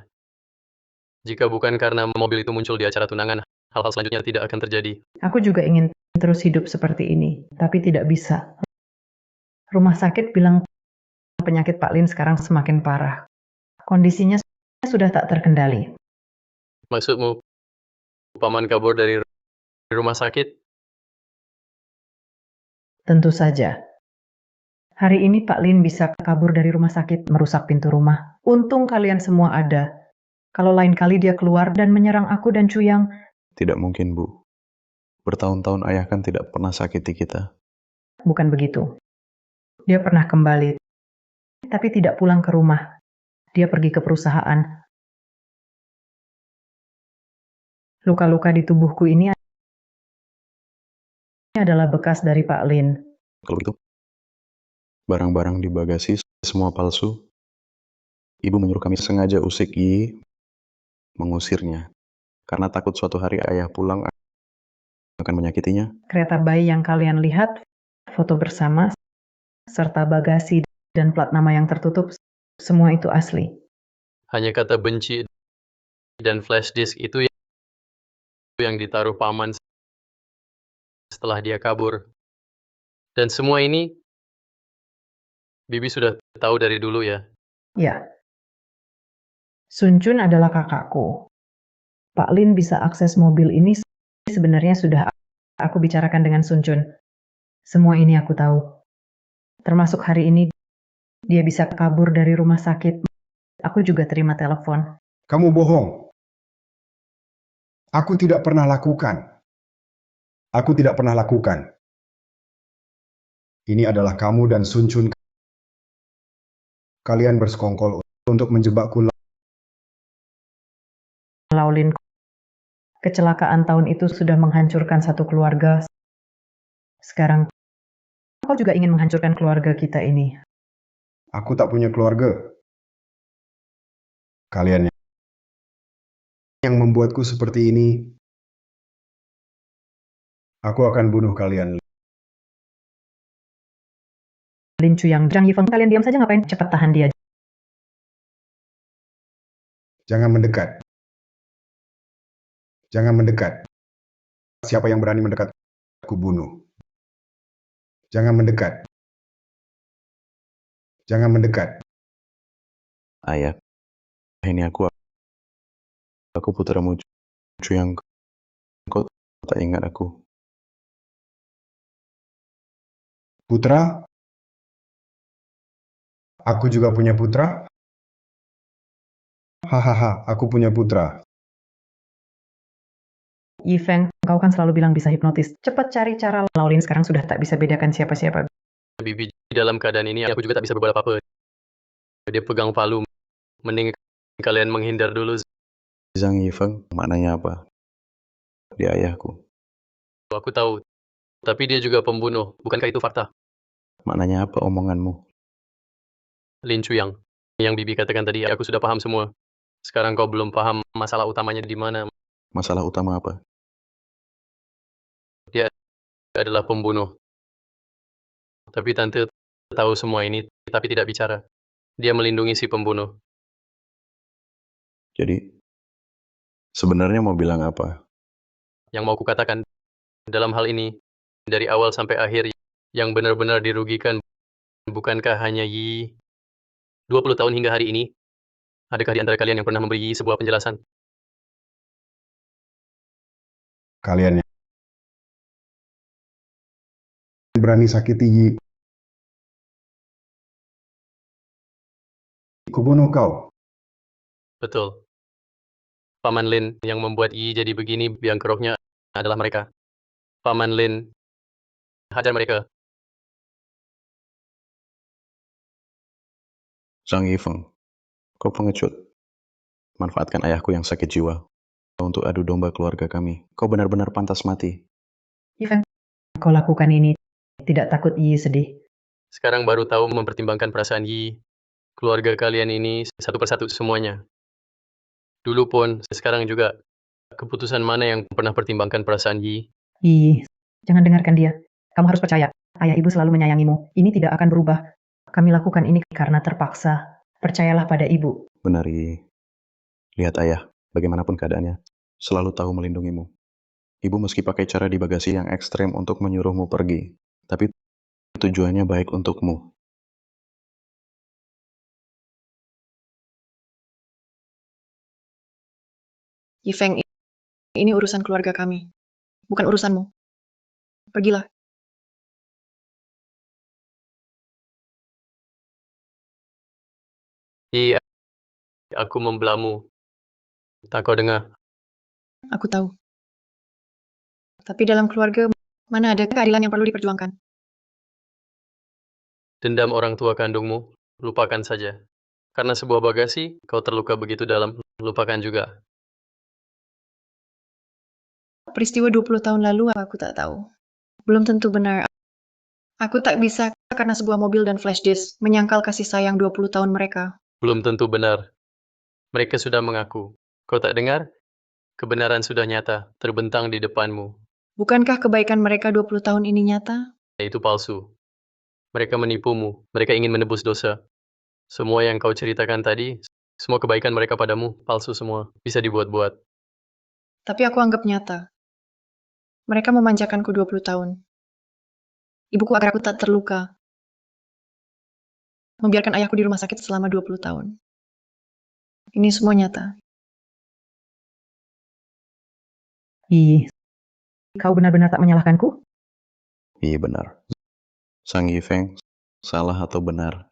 Jika bukan karena mobil itu muncul di acara tunangan, hal-hal selanjutnya tidak akan terjadi. Aku juga ingin terus hidup seperti ini, tapi tidak bisa. Rumah sakit bilang penyakit Pak Lin sekarang semakin parah. Kondisinya sudah tak terkendali. Maksudmu, paman kabur dari rumah sakit? Tentu saja. Hari ini Pak Lin bisa kabur dari rumah sakit, merusak pintu rumah. Untung kalian semua ada. Kalau lain kali dia keluar dan menyerang aku dan Cuyang, Tidak mungkin, Bu. Bertahun-tahun ayah kan tidak pernah sakiti kita. bukan begitu. Dia pernah kembali, tapi tidak pulang ke rumah. Dia pergi ke perusahaan. Luka-luka di tubuhku ini adalah bekas dari Pak Lin. Kalau begitu, barang-barang di bagasi semua palsu. Ibu menyuruh kami sengaja usik Yi, mengusirnya. Karena takut suatu hari ayah pulang akan menyakitinya. Kereta bayi yang kalian lihat, foto bersama, serta bagasi dan plat nama yang tertutup, semua itu asli. Hanya kata benci dan flash disk itu yang ditaruh paman setelah dia kabur. Dan semua ini, Bibi sudah tahu dari dulu ya. Ya. Sun Chun adalah kakakku. Pak Lin bisa akses mobil ini sebenarnya sudah aku bicarakan dengan Sun Chun. Semua ini aku tahu. Termasuk hari ini dia bisa kabur dari rumah sakit. Aku juga terima telepon. Kamu bohong. Aku tidak pernah lakukan. Aku tidak pernah lakukan. Ini adalah kamu dan Sun Chun. Kalian bersekongkol untuk menjebakku. Laulin, kecelakaan tahun itu sudah menghancurkan satu keluarga. Sekarang, kau juga ingin menghancurkan keluarga kita ini. Aku tak punya keluarga. Kalian yang membuatku seperti ini. Aku akan bunuh kalian. Lin Chuyang, Zhang Yifeng, kalian diam saja ngapain? Cepat tahan dia. Jangan mendekat. Jangan mendekat. Siapa yang berani mendekat, aku bunuh. Jangan mendekat. Jangan mendekat. Ayah, ini aku putramu Cuyang. Kau tak ingat aku. Putra? Aku juga punya putra? Hahaha, aku punya putra. Yifeng, kau kan selalu bilang bisa hipnotis. Cepat cari cara. Laulin sekarang sudah tak bisa bedakan siapa-siapa. Bibi dalam keadaan ini aku juga tak bisa berbuat apa-apa. Dia pegang palu. Mending kalian menghindar dulu. Zhang Yifeng, maknanya apa? Dia ayahku. Aku tahu Tapi dia juga pembunuh. Bukankah itu fakta? Maknanya apa omonganmu? Lin Chuyang. Yang Bibi katakan tadi, aku sudah paham semua. Sekarang kau belum paham masalah utamanya di mana. Masalah utama apa? Dia adalah pembunuh. Tapi Tante tahu semua ini, tapi tidak bicara. Dia melindungi si pembunuh. Jadi, sebenarnya mau bilang apa? Yang mau kukatakan, dalam hal ini, dari awal sampai akhir, yang benar-benar dirugikan, bukankah hanya Yi? 20 tahun hingga hari ini, adakah di antara kalian yang pernah memberi Yi sebuah penjelasan? Kalian yang berani sakiti Yi. Kubunuh kau. Betul. Paman Lin yang membuat Yi jadi begini, biang keroknya adalah mereka. Paman Lin, hajar mereka. Zhang Yifeng, kau pengecut. Manfaatkan ayahku yang sakit jiwa untuk adu domba keluarga kami. Kau benar-benar pantas mati. Yifeng, kau lakukan ini tidak takut Yi sedih. Sekarang baru tahu mempertimbangkan perasaan Yi. Keluarga kalian ini satu persatu semuanya. Dulu pun, sekarang juga. Keputusan mana yang pernah pertimbangkan perasaan Yi? Yi, jangan dengarkan dia. Kamu harus percaya, ayah ibu selalu menyayangimu. Ini tidak akan berubah. Kami lakukan ini karena terpaksa. Percayalah pada ibu. Benar, Yi. Lihat ayah, bagaimanapun keadaannya, selalu tahu melindungimu. Ibu meski pakai cara di bagasi yang ekstrem untuk menyuruhmu pergi, tapi tujuannya baik untukmu. Yifeng, ini urusan keluarga kami. Bukan urusanmu. Pergilah. Yi, aku membelamu. Tak kau dengar? Aku tahu. Tapi dalam keluarga, mana ada keadilan yang perlu diperjuangkan? Dendam orang tua kandungmu, lupakan saja. Karena sebuah bagasi, kau terluka begitu dalam, lupakan juga. Peristiwa 20 tahun lalu aku tak tahu. Belum tentu benar. Aku tak bisa karena sebuah mobil dan flash disk menyangkal kasih sayang 20 tahun mereka. Belum tentu benar. Mereka sudah mengaku. Kau tak dengar? Kebenaran sudah nyata, terbentang di depanmu. Bukankah kebaikan mereka 20 tahun ini nyata? Itu palsu. Mereka menipumu. Mereka ingin menebus dosa. Semua yang kau ceritakan tadi, semua kebaikan mereka padamu, palsu semua. Bisa dibuat-buat. Tapi aku anggap nyata. Mereka memanjakanku 20 tahun. Ibuku agar aku tak terluka. Membiarkan ayahku di rumah sakit selama 20 tahun. Ini semua nyata. Yi, kau benar-benar tak menyalahkanku? Iya benar. Zhang Yifeng, salah atau benar,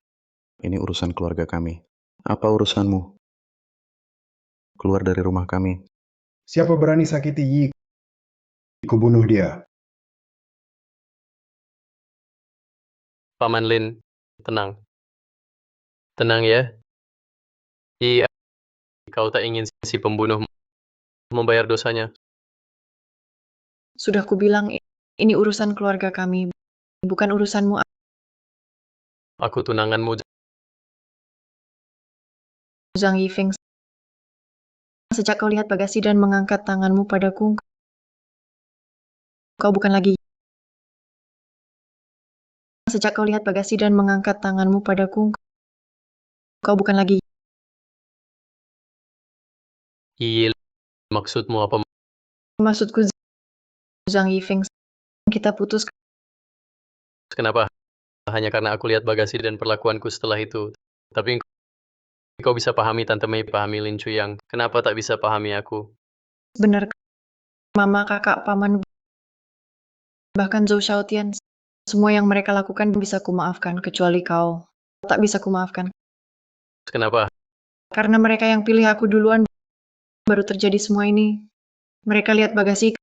ini urusan keluarga kami. Apa urusanmu? Keluar dari rumah kami. Siapa berani sakiti Yi? Kubunuh dia. Paman Lin, tenang. Tenang ya. Iya, kau tak ingin si pembunuh membayar dosanya. Sudah kubilang ini urusan keluarga kami, bukan urusanmu. Aku tunanganmu. Zhang Yifeng. Sejak kau lihat bagasi dan mengangkat tanganmu padaku, kau bukan lagi. Sejak kau lihat bagasi dan mengangkat tanganmu padaku, kau bukan lagi. Iya, maksudmu apa? Maksudku, Zhang Yifeng, kita putus. Kenapa? Hanya karena aku lihat bagasi dan perlakuanku setelah itu. Tapi kau bisa pahami Tante Mei, pahami Lin Chuyang. Kenapa tak bisa pahami aku? Benar, mama, kakak, paman, bahkan Zhou Xiaotian, semua yang mereka lakukan bisa kumaafkan, kecuali kau. Tak bisa kumaafkan. Kenapa? Karena mereka yang pilih aku duluan, baru terjadi semua ini. Mereka lihat bagasi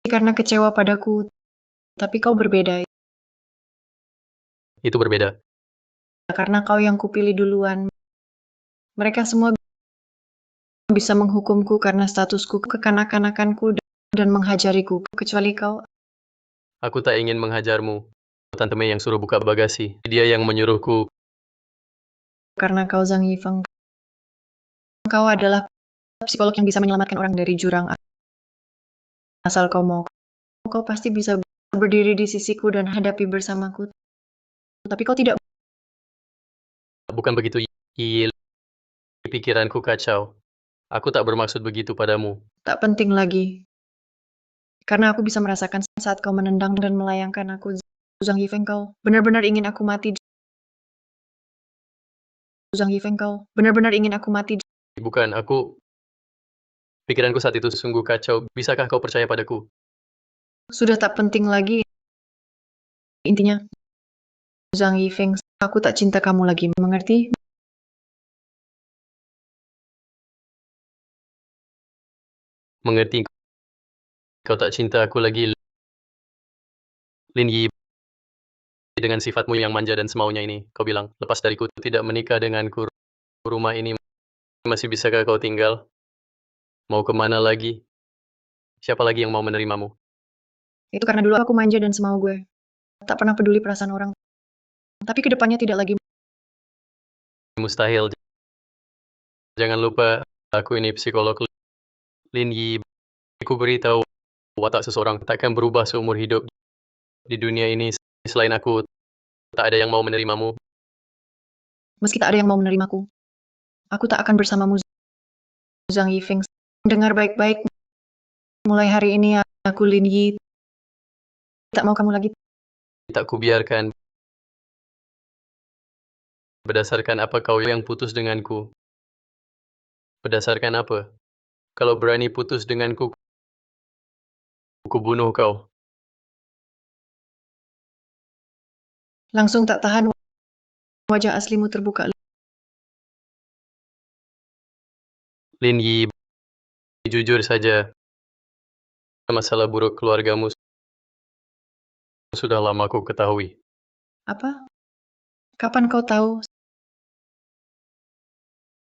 karena kecewa padaku. Tapi kau berbeda. Itu berbeda. Karena kau yang kupilih duluan. Mereka semua bisa menghukumku karena statusku kekanak-kanakanku dan menghajariku, kecuali kau. Aku tak ingin menghajarmu. Tante Mei yang suruh buka bagasi. Dia yang menyuruhku. Karena kau Zhang Yifeng, kau adalah psikolog yang bisa menyelamatkan orang dari jurang. Asal kau mau, kau pasti bisa berdiri di sisiku dan hadapi bersamaku. Tapi kau tidak. Bukan begitu, Yi. Pikiranku kacau. Aku tak bermaksud begitu padamu. Tak penting lagi. Karena aku bisa merasakan saat kau menendang dan melayangkan aku. Zhang Yifeng, kau benar-benar ingin aku mati. Zhang Yifeng, kau benar-benar ingin aku mati. Bukan, pikiranku saat itu sungguh kacau. Bisakah kau percaya padaku? Sudah tak penting lagi. Intinya, Zhang Yifeng, aku tak cinta kamu lagi, mengerti? Mengerti, kau tak cinta aku lagi, Lin Yi. Dengan sifatmu yang manja dan semaunya ini, kau bilang, lepas dariku tidak menikah denganku, rumah ini masih bisakah kau tinggal? Mau kemana lagi? Siapa lagi yang mau menerimamu? Itu karena dulu aku manja dan semau gue. Tak pernah peduli perasaan orang. Tapi kedepannya tidak lagi. Mustahil. Jangan lupa, aku ini psikolog Lin Yi. Aku beritahu, watak seseorang takkan berubah seumur hidup. Di dunia ini, selain aku, tak ada yang mau menerimamu. Meski tak ada yang mau menerimaku, aku tak akan bersamamu. Zhang Yifeng, dengar baik-baik. Mulai hari ini aku Lin Yi. Tak mau kamu lagi. Tak kubiarkan. Berdasarkan apa kau yang putus denganku? Berdasarkan apa? Kalau berani putus denganku, ku bunuh kau. Langsung tak tahan wajah aslimu terbuka. Lin Yi, jujur saja, masalah buruk keluargamu sudah lama ku ketahui. Apa? Kapan kau tahu?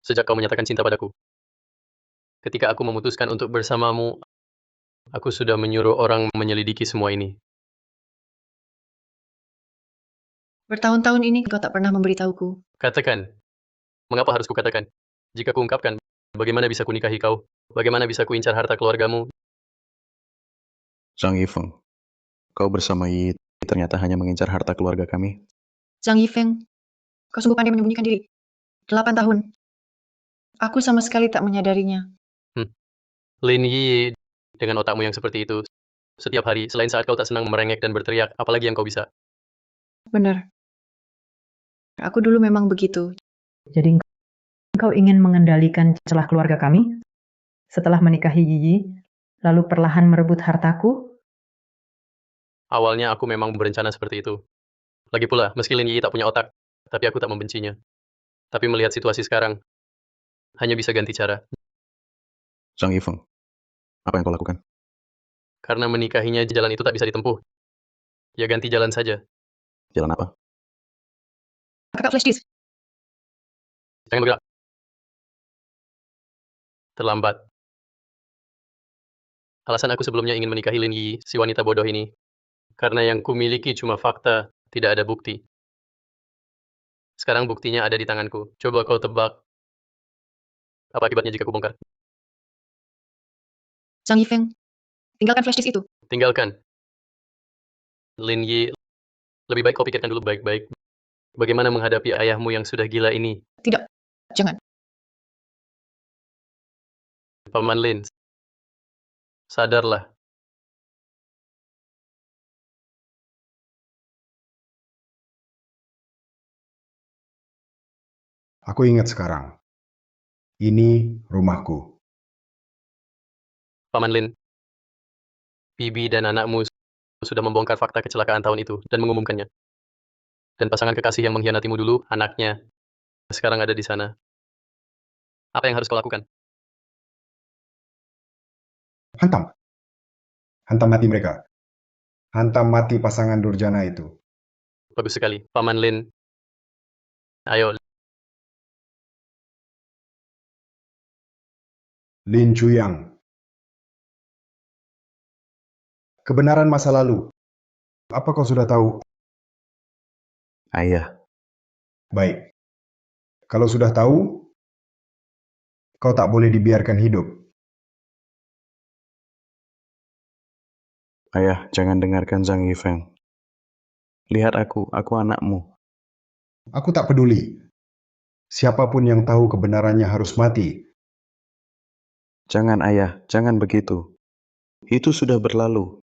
Sejak kau menyatakan cinta padaku. Ketika aku memutuskan untuk bersamamu, aku sudah menyuruh orang menyelidiki semua ini. Bertahun-tahun ini kau tak pernah memberitahuku. Katakan, mengapa harus kukatakan? Jika kuungkapkan, bagaimana bisa kunikahi kau? Bagaimana bisa kuincar harta keluargamu? Zhang Yifeng, kau bersama Yi ternyata hanya mengincar harta keluarga kami. Zhang Yifeng, kau sungguh pandai menyembunyikan diri. 8 tahun. Aku sama sekali tak menyadarinya. Lin Yi, dengan otakmu yang seperti itu, setiap hari, selain saat kau tak senang merengek dan berteriak, apalagi yang kau bisa? Benar. Aku dulu memang begitu. Jadi engkau ingin mengendalikan celah keluarga kami? Setelah menikahi Yi, lalu perlahan merebut hartaku? Awalnya aku memang berencana seperti itu. Lagi pula, meski Lin Yi tak punya otak, tapi aku tak membencinya. Tapi melihat situasi sekarang, hanya bisa ganti cara. Zhang Yifeng, apa yang kau lakukan? Karena menikahinya jalan itu tak bisa ditempuh. Ya ganti jalan saja. Jalan apa? Kakak flash disk. Jangan bergerak. Terlambat. Alasan aku sebelumnya ingin menikahi Lin Yi, si wanita bodoh ini. Karena yang kumiliki cuma fakta, tidak ada bukti. Sekarang buktinya ada di tanganku. Coba kau tebak. Apa akibatnya jika kubongkar? Zhang Yifeng, tinggalkan flash disk itu. Tinggalkan. Lin Yi, lebih baik kau pikirkan dulu baik-baik. Bagaimana menghadapi ayahmu yang sudah gila ini? Tidak, jangan. Paman Lin, sadarlah. Aku ingat sekarang. Ini rumahku. Paman Lin, Bibi dan anakmu sudah membongkar fakta kecelakaan tahun itu dan mengumumkannya. Dan pasangan kekasih yang mengkhianatimu dulu, anaknya, sekarang ada di sana. Apa yang harus kau lakukan? Hantam. Hantam mati mereka. Hantam mati pasangan durjana itu. Bagus sekali. Paman Lin, ayo. Lin Chuyang. Kebenaran masa lalu Apa kau sudah tahu? Ayah, Baik. Kalau sudah tahu, kau tak boleh dibiarkan hidup. ayah, jangan dengarkan Zhang Yifeng. Lihat aku anakmu. Aku tak peduli. Siapapun yang tahu kebenarannya harus mati. Jangan ayah, jangan begitu. Itu sudah berlalu.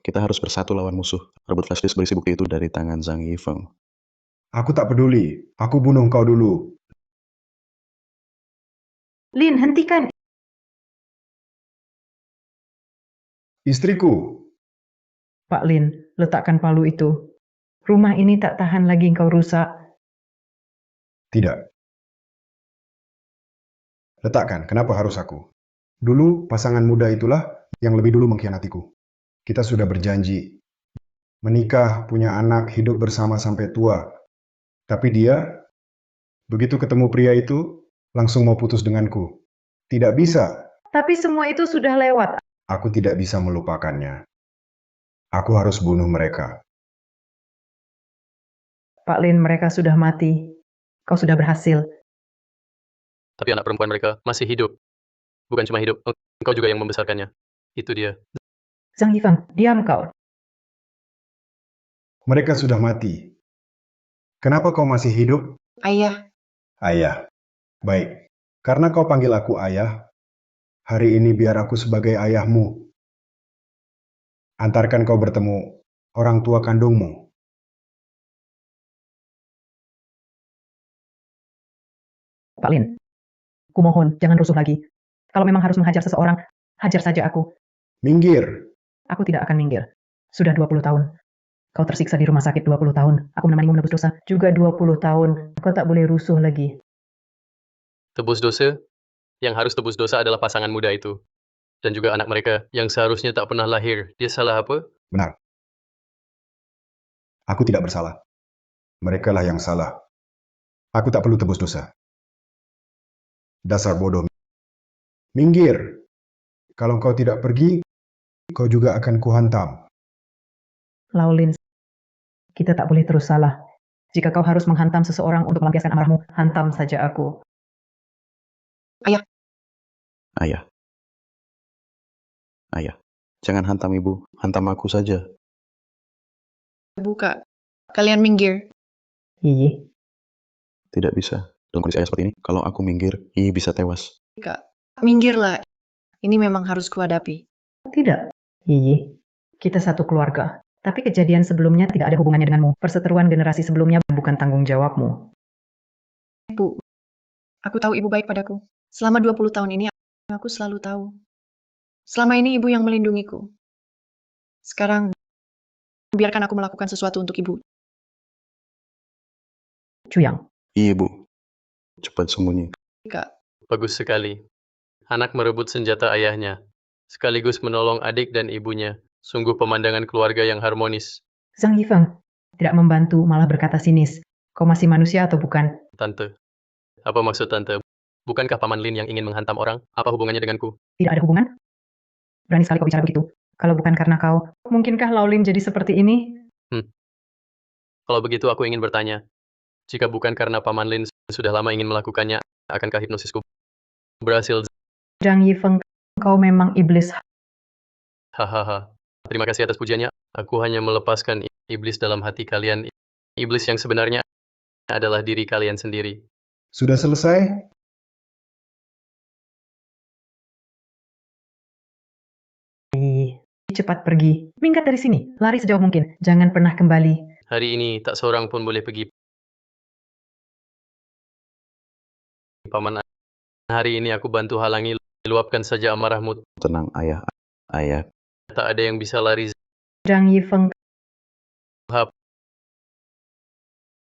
Kita harus bersatu lawan musuh. Rebut flash disk berisi bukti itu dari tangan Zhang Yifeng. Aku tak peduli. Aku bunuh kau dulu. Lin, hentikan. Istriku, Pak Lin, letakkan palu itu. Rumah ini tak tahan lagi engkau rusak. tidak. Letakkan, kenapa harus aku? Dulu, pasangan muda itulah yang lebih dulu mengkhianatiku. Kita sudah berjanji. Menikah, punya anak, hidup bersama sampai tua. Tapi dia, begitu ketemu pria itu, langsung mau putus denganku. Tidak bisa. Tapi semua itu sudah lewat. Aku tidak bisa melupakannya. Aku harus bunuh mereka. Pak Lin, mereka sudah mati. Kau sudah berhasil. Tapi anak perempuan mereka masih hidup. Bukan cuma hidup, engkau juga yang membesarkannya. Itu dia. Zhang Yifeng, diam kau. Mereka sudah mati. Kenapa kau masih hidup? Ayah, Ayah. Baik. Karena kau panggil aku ayah, hari ini biar aku sebagai ayahmu. Antarkan kau bertemu orang tua kandungmu. Pak Lin, kumohon, jangan rusuh lagi. Kalau memang harus menghajar seseorang, hajar saja aku. Minggir. Aku tidak akan minggir. Sudah 20 tahun. Kau tersiksa di rumah sakit 20 tahun. Aku menemanimu menebus dosa juga 20 tahun. Kau tak boleh rusuh lagi. Tebus dosa? Yang harus tebus dosa adalah pasangan muda itu. Dan juga anak mereka yang seharusnya tak pernah lahir. Dia salah apa? Benar. Aku tidak bersalah. Merekalah yang salah. Aku tak perlu tebus dosa. Dasar bodoh. Minggir. Kalau kau tidak pergi, kau juga akan kuhantam. Laulin, kita tak boleh terus salah. Jika kau harus menghantam seseorang untuk melampiaskan amarahmu, hantam saja aku. Ayah. Ayah, jangan hantam ibu. Hantam aku saja. buka. Kalian minggir. Iyi, Tidak bisa. Dalam kondisi ayah seperti ini, kalau aku minggir, Yi bisa tewas. Kak, minggirlah. Ini memang harus kuhadapi. tidak. Iyi, kita satu keluarga. Tapi kejadian sebelumnya tidak ada hubungannya denganmu. Perseteruan generasi sebelumnya bukan tanggung jawabmu. Bu, aku tahu ibu baik padaku. Selama 20 tahun ini, aku selalu tahu. Selama ini ibu yang melindungiku. Sekarang, biarkan aku melakukan sesuatu untuk ibu. Cuyang, Iya, Bu. Cepat sembunyi. Kak, Bagus sekali. Anak merebut senjata ayahnya, sekaligus menolong adik dan ibunya. Sungguh pemandangan keluarga yang harmonis. Zhang Yifeng, tidak membantu malah berkata sinis. Kau masih manusia atau bukan? Tante. Apa maksud Tante? Bukankah Paman Lin yang ingin menghantam orang? Apa hubungannya denganku? Tidak ada hubungan? Berani sekali kau bicara begitu. Kalau bukan karena kau, mungkinkah Laulin jadi seperti ini? Kalau begitu aku ingin bertanya. Jika bukan karena Paman Lin sudah lama ingin melakukannya, akankah hipnosisku berhasil? Zhang Yifeng, kau memang iblis. Hahaha. Terima kasih atas pujiannya. Aku hanya melepaskan iblis dalam hati kalian. Iblis yang sebenarnya adalah diri kalian sendiri. Sudah selesai? Cepat pergi. Minggat dari sini. Lari sejauh mungkin. Jangan pernah kembali. Hari ini tak seorang pun boleh pergi. Paman, hari ini aku bantu halangi, luapkan saja amarahmu. Tenang, ayah. Ayah, Tak ada yang bisa lari. Zhang Yifeng,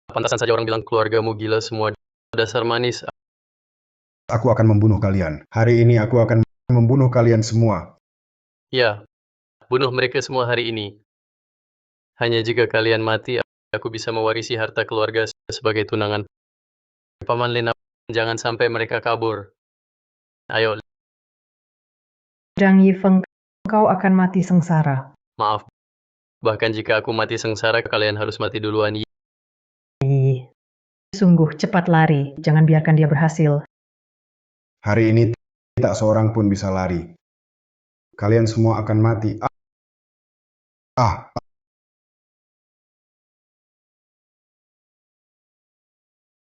Pantasan saja orang bilang keluargamu gila semua. Dasar manis. Aku akan membunuh kalian. Hari ini aku akan membunuh kalian semua. Ya, bunuh mereka semua hari ini. Hanya jika kalian mati, aku bisa mewarisi harta keluarga sebagai tunangan. Paman Lin, jangan sampai mereka kabur. Ayo, Zhang Yifeng, kau akan mati sengsara. maaf. Bahkan jika aku mati sengsara, kalian harus mati duluan. Yi, sungguh cepat lari, jangan biarkan dia berhasil. Hari ini tak seorang pun bisa lari. Kalian semua akan mati. Ah,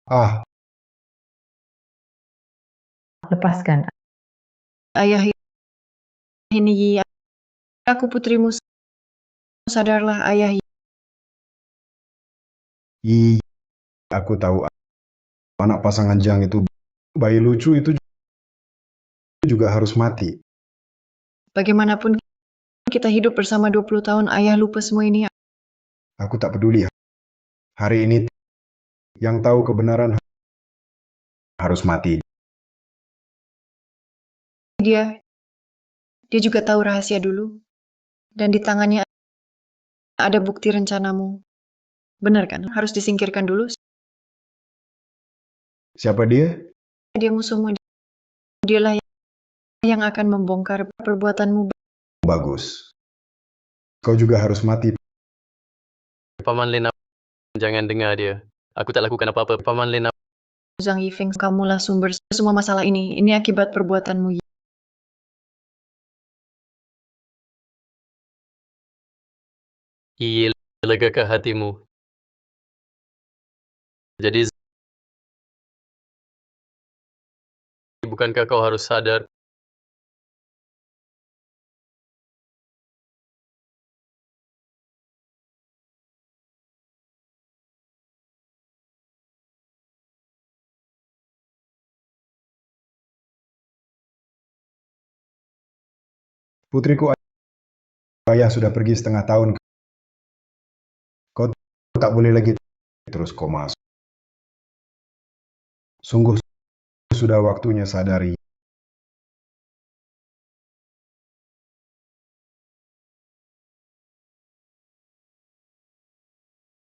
ah, Lepaskan. Ayah ini Yi, aku putrimu. Sadarlah ayah Yi. Yi, aku tahu anak pasangan Jang itu bayi lucu itu juga harus mati. Bagaimanapun kita hidup bersama 20 tahun, ayah lupa semua ini. Aku tak peduli. Hari ini yang tahu kebenaran harus mati. Dia juga tahu rahasia dulu. Dan di tangannya ada bukti rencanamu. Benar kan? Harus disingkirkan dulu. Siapa dia? Dia musuhmu. Dialah yang akan membongkar perbuatanmu. Bagus. Kau juga harus mati. Paman Lena, jangan dengar dia. Aku tak lakukan apa-apa. Paman Lena, Zhang Yifeng, kamulah sumber semua masalah ini. Ini akibat perbuatanmu. Yi, legakah hatimu? Jadi, bukankah kau harus sadar? Putriku, ayah sudah pergi setengah tahun. Kau tak boleh lagi terus koma. Sungguh sudah waktunya sadari.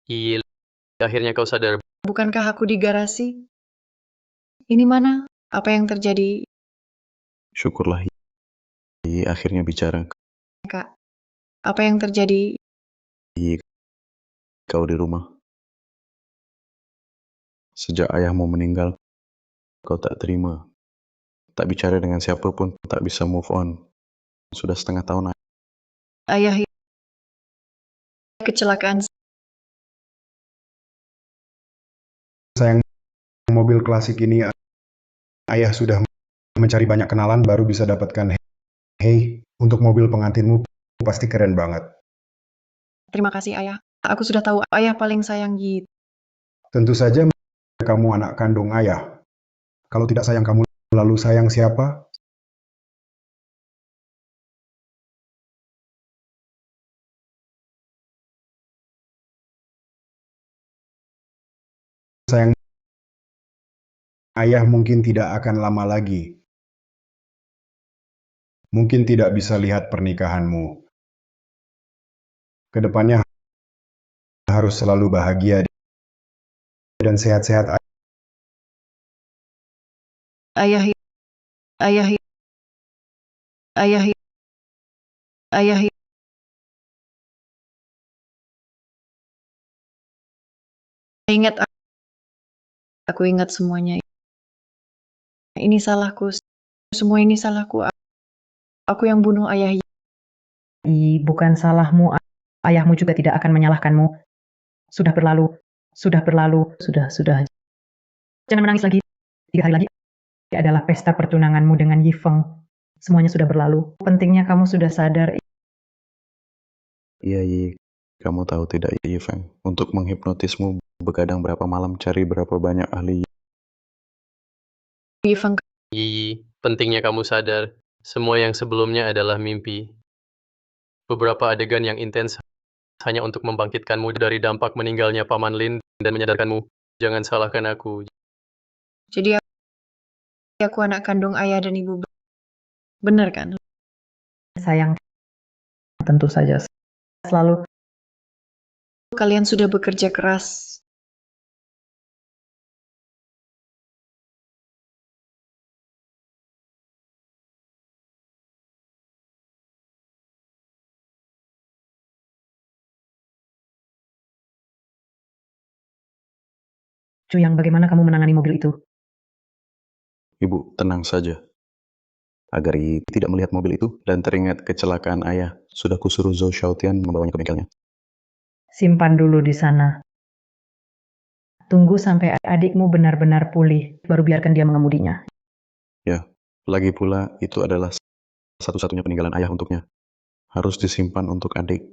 Yi, akhirnya kau sadar. Bukankah aku di garasi? Ini mana? Apa yang terjadi, Syukurlah Yi akhirnya bicara. Kak? Apa yang terjadi? Yi, kau di rumah. Sejak ayahmu meninggal, kau tak terima. Tak bicara dengan siapapun, tak bisa move on. Sudah setengah tahun. Ayah kecelakaan. Sayang, mobil klasik ini ayah sudah mencari banyak kenalan baru bisa dapatkan. Hei, untuk mobil pengantinmu pasti keren banget. Terima kasih, ayah. Aku sudah tahu ayah paling sayang Yi. Tentu saja kamu anak kandung ayah. Kalau tidak sayang kamu, lalu sayang siapa? Sayang ayah mungkin tidak akan lama lagi. Mungkin tidak bisa lihat pernikahanmu. Kedepannya harus selalu bahagia dan sehat-sehat. Ayah, ayah, ayah, ayah. Ingat, aku ingat semuanya. Ini salahku. Semua ini salahku. Aku yang bunuh ayah Yi. Yi, bukan salahmu. Ayahmu juga tidak akan menyalahkanmu. Sudah berlalu. Sudah berlalu. Sudah. Jangan menangis lagi. 3 hari lagi adalah pesta pertunanganmu dengan Yi Feng. Semuanya sudah berlalu. Pentingnya kamu sudah sadar. Iya Yi, kamu tahu tidak Yi Feng, untuk menghipnotismu begadang berapa malam cari berapa banyak ahli. Yi Feng, Yi, pentingnya kamu sadar. Semua yang sebelumnya adalah mimpi. Beberapa adegan yang intens hanya untuk membangkitkanmu dari dampak meninggalnya Paman Lin dan menyadarkanmu. Jangan salahkan aku. jadi aku anak kandung ayah dan ibu. Benar kan? Sayang, tentu saja. Selalu Kalian sudah bekerja keras. Cuyang, bagaimana kamu menangani mobil itu? Ibu, tenang saja. Agar Yi tidak melihat mobil itu dan teringat kecelakaan ayah, sudah kusuruh Zhou Xiaotian membawanya ke bengkelnya. Simpan dulu di sana. Tunggu sampai adikmu benar-benar pulih, baru biarkan dia mengemudinya. Ya, lagi pula itu adalah satu-satunya peninggalan ayah untuknya. Harus disimpan untuk adik.